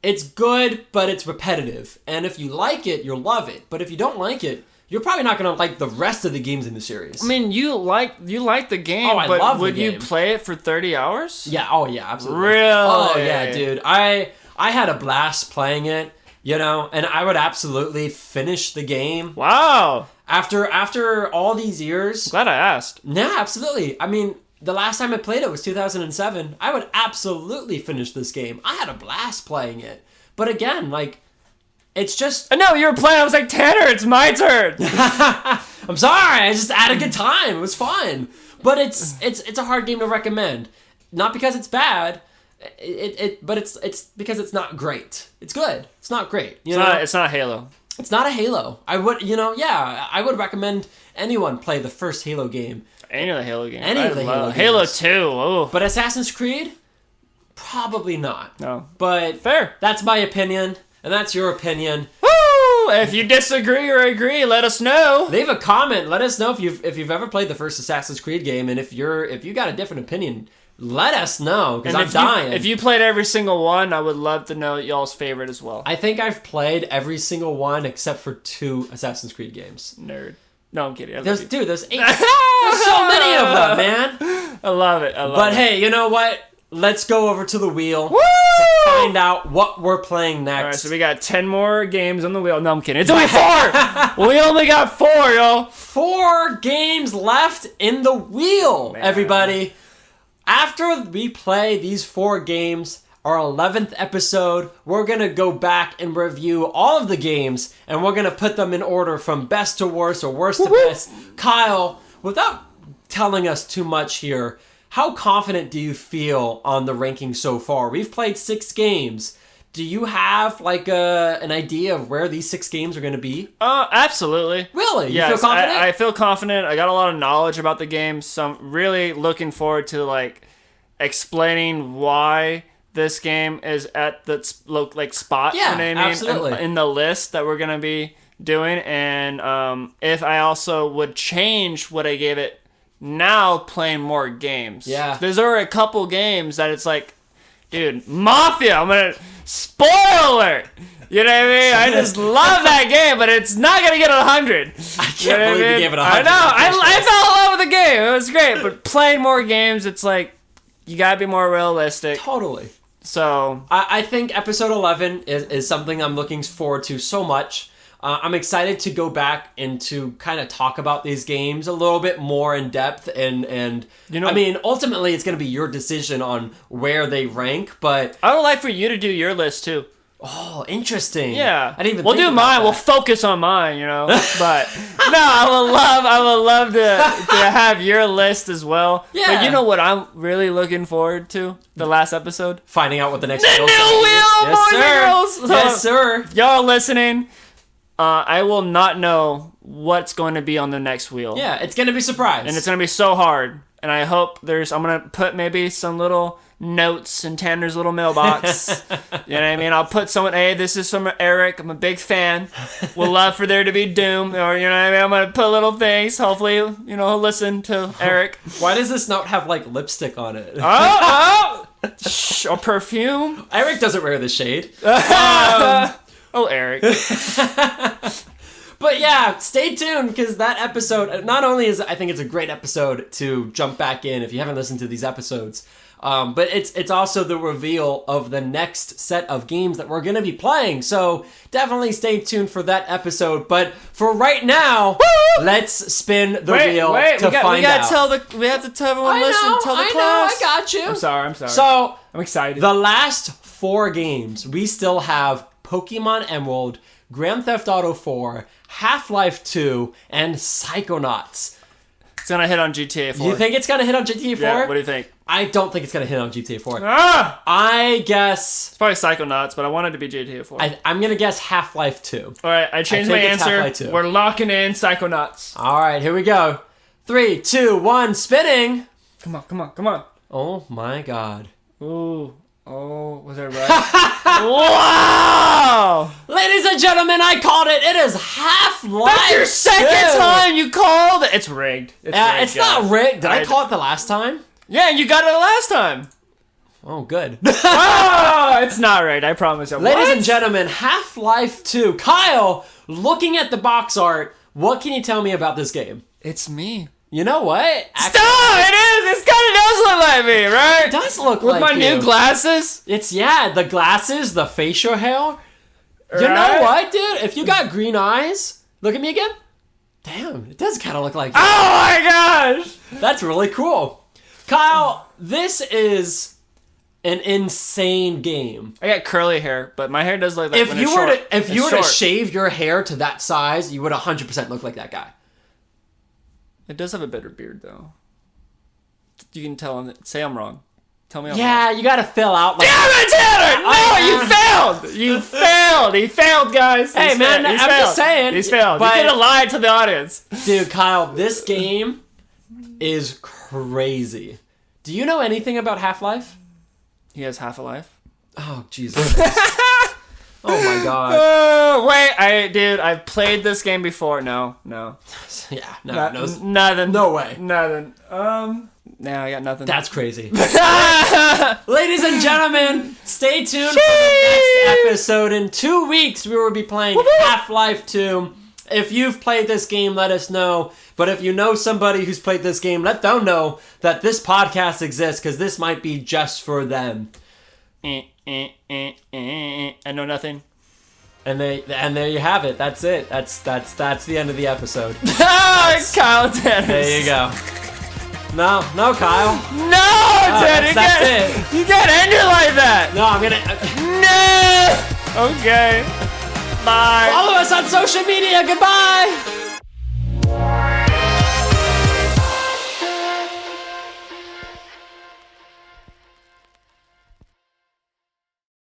[SPEAKER 1] it's good, but it's repetitive. And if you like it, you'll love it. But if you don't like it, you're probably not going to like the rest of the games in the series.
[SPEAKER 2] I mean, you like the game,
[SPEAKER 1] I
[SPEAKER 2] but
[SPEAKER 1] love the
[SPEAKER 2] would
[SPEAKER 1] game.
[SPEAKER 2] you play it for 30 hours?
[SPEAKER 1] Yeah, oh yeah, absolutely.
[SPEAKER 2] Really?
[SPEAKER 1] Oh yeah, dude. I had a blast playing it, and I would absolutely finish the game.
[SPEAKER 2] Wow.
[SPEAKER 1] After all these years.
[SPEAKER 2] Glad I asked.
[SPEAKER 1] Yeah, absolutely. I mean, the last time I played it was 2007. I would absolutely finish this game. I had a blast playing it. But again, like, it's just...
[SPEAKER 2] I know, you were playing. I was like, Tanner, it's my turn.
[SPEAKER 1] I'm sorry. I just had a good time. It was fun. But it's a hard game to recommend. Not because it's bad, but it's because it's not great. It's good. It's not great.
[SPEAKER 2] It's not Halo.
[SPEAKER 1] It's not a Halo. I would, I would recommend anyone play the first Halo game.
[SPEAKER 2] Any of the Halo games.
[SPEAKER 1] Any of the Halo games.
[SPEAKER 2] Halo 2. Oh.
[SPEAKER 1] But Assassin's Creed? Probably not.
[SPEAKER 2] No.
[SPEAKER 1] But
[SPEAKER 2] fair.
[SPEAKER 1] That's my opinion, and that's your opinion.
[SPEAKER 2] Woo! If you disagree or agree, let us know.
[SPEAKER 1] Leave a comment. Let us know if you've ever played the first Assassin's Creed game, and if you got a different opinion, let us know, because I'm dying.
[SPEAKER 2] If you played every single one, I would love to know y'all's favorite as well.
[SPEAKER 1] I think I've played every single one except for 2 Assassin's Creed games.
[SPEAKER 2] Nerd. No, I'm kidding.
[SPEAKER 1] There's 8. There's so many of them, man.
[SPEAKER 2] I love it.
[SPEAKER 1] But hey, you know what? Let's go over to the wheel
[SPEAKER 2] Woo!
[SPEAKER 1] to find out what we're playing next.
[SPEAKER 2] All right, so we got 10 more games on the wheel. No, I'm kidding. It's only 4. We only got 4, yo.
[SPEAKER 1] 4 games left in the wheel,
[SPEAKER 2] Man.
[SPEAKER 1] Everybody. After we play these 4 games, our 11th episode, we're going to go back and review all of the games, and we're going to put them in order from best to worst or worst to best. Kyle, without telling us too much here, how confident do you feel on the ranking so far? We've played 6 games. Do you have like an idea of where these 6 games are going to be?
[SPEAKER 2] Absolutely.
[SPEAKER 1] Really?
[SPEAKER 2] Yes,
[SPEAKER 1] you feel confident?
[SPEAKER 2] I feel confident. I got a lot of knowledge about the game, so I'm really looking forward to like explaining why this game is at the spot.
[SPEAKER 1] Yeah,
[SPEAKER 2] you know what I mean?
[SPEAKER 1] absolutely.
[SPEAKER 2] In the list that we're gonna be doing, and if I also would change what I gave it now, playing more games.
[SPEAKER 1] Yeah.
[SPEAKER 2] There are a couple games that it's like, dude, Mafia. I'm gonna spoiler alert. You know what I mean? I just love that game, but it's not gonna get 100.
[SPEAKER 1] I can't believe you gave it 100.
[SPEAKER 2] I know. I fell in love with the game. It was great, but playing more games, it's like you gotta be more realistic.
[SPEAKER 1] Totally.
[SPEAKER 2] So
[SPEAKER 1] I think episode 11 is something I'm looking forward to so much. I'm excited to go back and to kind of talk about these games a little bit more in depth, and I mean, ultimately it's going to be your decision on where they rank, but
[SPEAKER 2] I would like for you to do your list too.
[SPEAKER 1] Oh, interesting.
[SPEAKER 2] Yeah,
[SPEAKER 1] I didn't even.
[SPEAKER 2] We'll
[SPEAKER 1] think
[SPEAKER 2] do
[SPEAKER 1] about
[SPEAKER 2] mine.
[SPEAKER 1] that.
[SPEAKER 2] We'll focus on mine. But no, I would love to have your list as well.
[SPEAKER 1] Yeah.
[SPEAKER 2] But you know what I'm really looking forward to? The last episode.
[SPEAKER 1] Finding out what the next
[SPEAKER 2] The new wheel, boys and girls.
[SPEAKER 1] Yes, sir.
[SPEAKER 2] If y'all are listening, I will not know what's going to be on the next wheel.
[SPEAKER 1] Yeah, it's going to be a surprise.
[SPEAKER 2] And it's going to be so hard. And I hope I'm going to put maybe some little notes in Tanner's little mailbox. You know what I mean? I'll put someone, hey, this is from Eric. I'm a big fan. Would love for there to be Doom. Or, you know what I mean? I'm going to put little things. Hopefully, he'll listen to Eric.
[SPEAKER 1] Why does this note have, like, lipstick on it?
[SPEAKER 2] Or perfume.
[SPEAKER 1] Eric doesn't wear the shade.
[SPEAKER 2] Eric.
[SPEAKER 1] But yeah, stay tuned, because that episode, not only is I think it's a great episode to jump back in if you haven't listened to these episodes, but it's also the reveal of the next set of games that we're going to be playing. So definitely stay tuned for that episode. But for right now, let's spin the wheel to find out.
[SPEAKER 2] We have to tell everyone tell the class.
[SPEAKER 1] I got you.
[SPEAKER 2] I'm sorry.
[SPEAKER 1] So
[SPEAKER 2] I'm excited.
[SPEAKER 1] The last 4 games, we still have Pokemon Emerald, Grand Theft Auto 4, Half-Life 2, and Psychonauts.
[SPEAKER 2] It's going to hit on GTA 4.
[SPEAKER 1] You think it's going to hit on GTA 4?
[SPEAKER 2] Yeah, what do you think?
[SPEAKER 1] I don't think it's going to hit on GTA 4.
[SPEAKER 2] I
[SPEAKER 1] guess...
[SPEAKER 2] It's probably Psychonauts, but I want it to be GTA 4.
[SPEAKER 1] I'm going to guess Half-Life 2.
[SPEAKER 2] All right, I changed my answer. We're locking in Psychonauts.
[SPEAKER 1] All right, here we go. 3, 2, 1, spinning.
[SPEAKER 2] Come on.
[SPEAKER 1] Oh my god.
[SPEAKER 2] Ooh. Oh, was that right? Wow!
[SPEAKER 1] Ladies and gentlemen, I called it. It is Half-Life.
[SPEAKER 2] That's your second time you called it. It's rigged. It's rigged,
[SPEAKER 1] it's not rigged. Did I call it the last time?
[SPEAKER 2] Yeah, you got it the last time.
[SPEAKER 1] Oh, good.
[SPEAKER 2] Oh, it's not rigged. I promise you.
[SPEAKER 1] Ladies and gentlemen, Half-Life 2. Kyle, looking at the box art, what can you tell me about this game?
[SPEAKER 2] It's me.
[SPEAKER 1] You know what?
[SPEAKER 2] Stop! It is! It kind of does look like me, right?
[SPEAKER 1] It does look
[SPEAKER 2] With
[SPEAKER 1] like
[SPEAKER 2] my
[SPEAKER 1] you.
[SPEAKER 2] new glasses?
[SPEAKER 1] It's, the glasses, the facial hair. You
[SPEAKER 2] Right?
[SPEAKER 1] know what, dude? If you got green eyes, look at me again. Damn, it does kind of look like you.
[SPEAKER 2] Oh my gosh!
[SPEAKER 1] That's really cool. Kyle, this is an insane game.
[SPEAKER 2] I got curly hair, but my hair does look like
[SPEAKER 1] If you were to shave your hair to that size, you would 100% look like that guy.
[SPEAKER 2] It does have a better beard, though. You can tell him. Say I'm wrong. Tell me I'm wrong.
[SPEAKER 1] Yeah, you gotta fill out. Like,
[SPEAKER 2] Damn it, Tanner! No, you failed! You failed! He failed, guys!
[SPEAKER 1] Hey,
[SPEAKER 2] He's
[SPEAKER 1] man,
[SPEAKER 2] failed.
[SPEAKER 1] I'm just saying.
[SPEAKER 2] He's failed.
[SPEAKER 1] But-
[SPEAKER 2] You could have lied to the audience.
[SPEAKER 1] Dude, Kyle, this game is crazy. Do you know anything about Half-Life?
[SPEAKER 2] He has half a life.
[SPEAKER 1] Oh, Jesus. Oh, my God.
[SPEAKER 2] Dude, I've played this game before. No.
[SPEAKER 1] Yeah,
[SPEAKER 2] Nothing.
[SPEAKER 1] no way.
[SPEAKER 2] Nothing. No, I got nothing.
[SPEAKER 1] That's crazy. Ladies and gentlemen, stay tuned for the next episode. In 2 weeks, we will be playing Half-Life 2. If you've played this game, let us know. But if you know somebody who's played this game, let them know that this podcast exists, because this might be just for them.
[SPEAKER 2] I know nothing.
[SPEAKER 1] And there you have it. That's it. That's the end of the episode.
[SPEAKER 2] Kyle Dennis.
[SPEAKER 1] There you go. No, Kyle.
[SPEAKER 2] No, Dennis.
[SPEAKER 1] That's it.
[SPEAKER 2] You can't end it like that.
[SPEAKER 1] No, I'm gonna.
[SPEAKER 2] No. Okay. Bye.
[SPEAKER 1] Follow us on social media. Goodbye.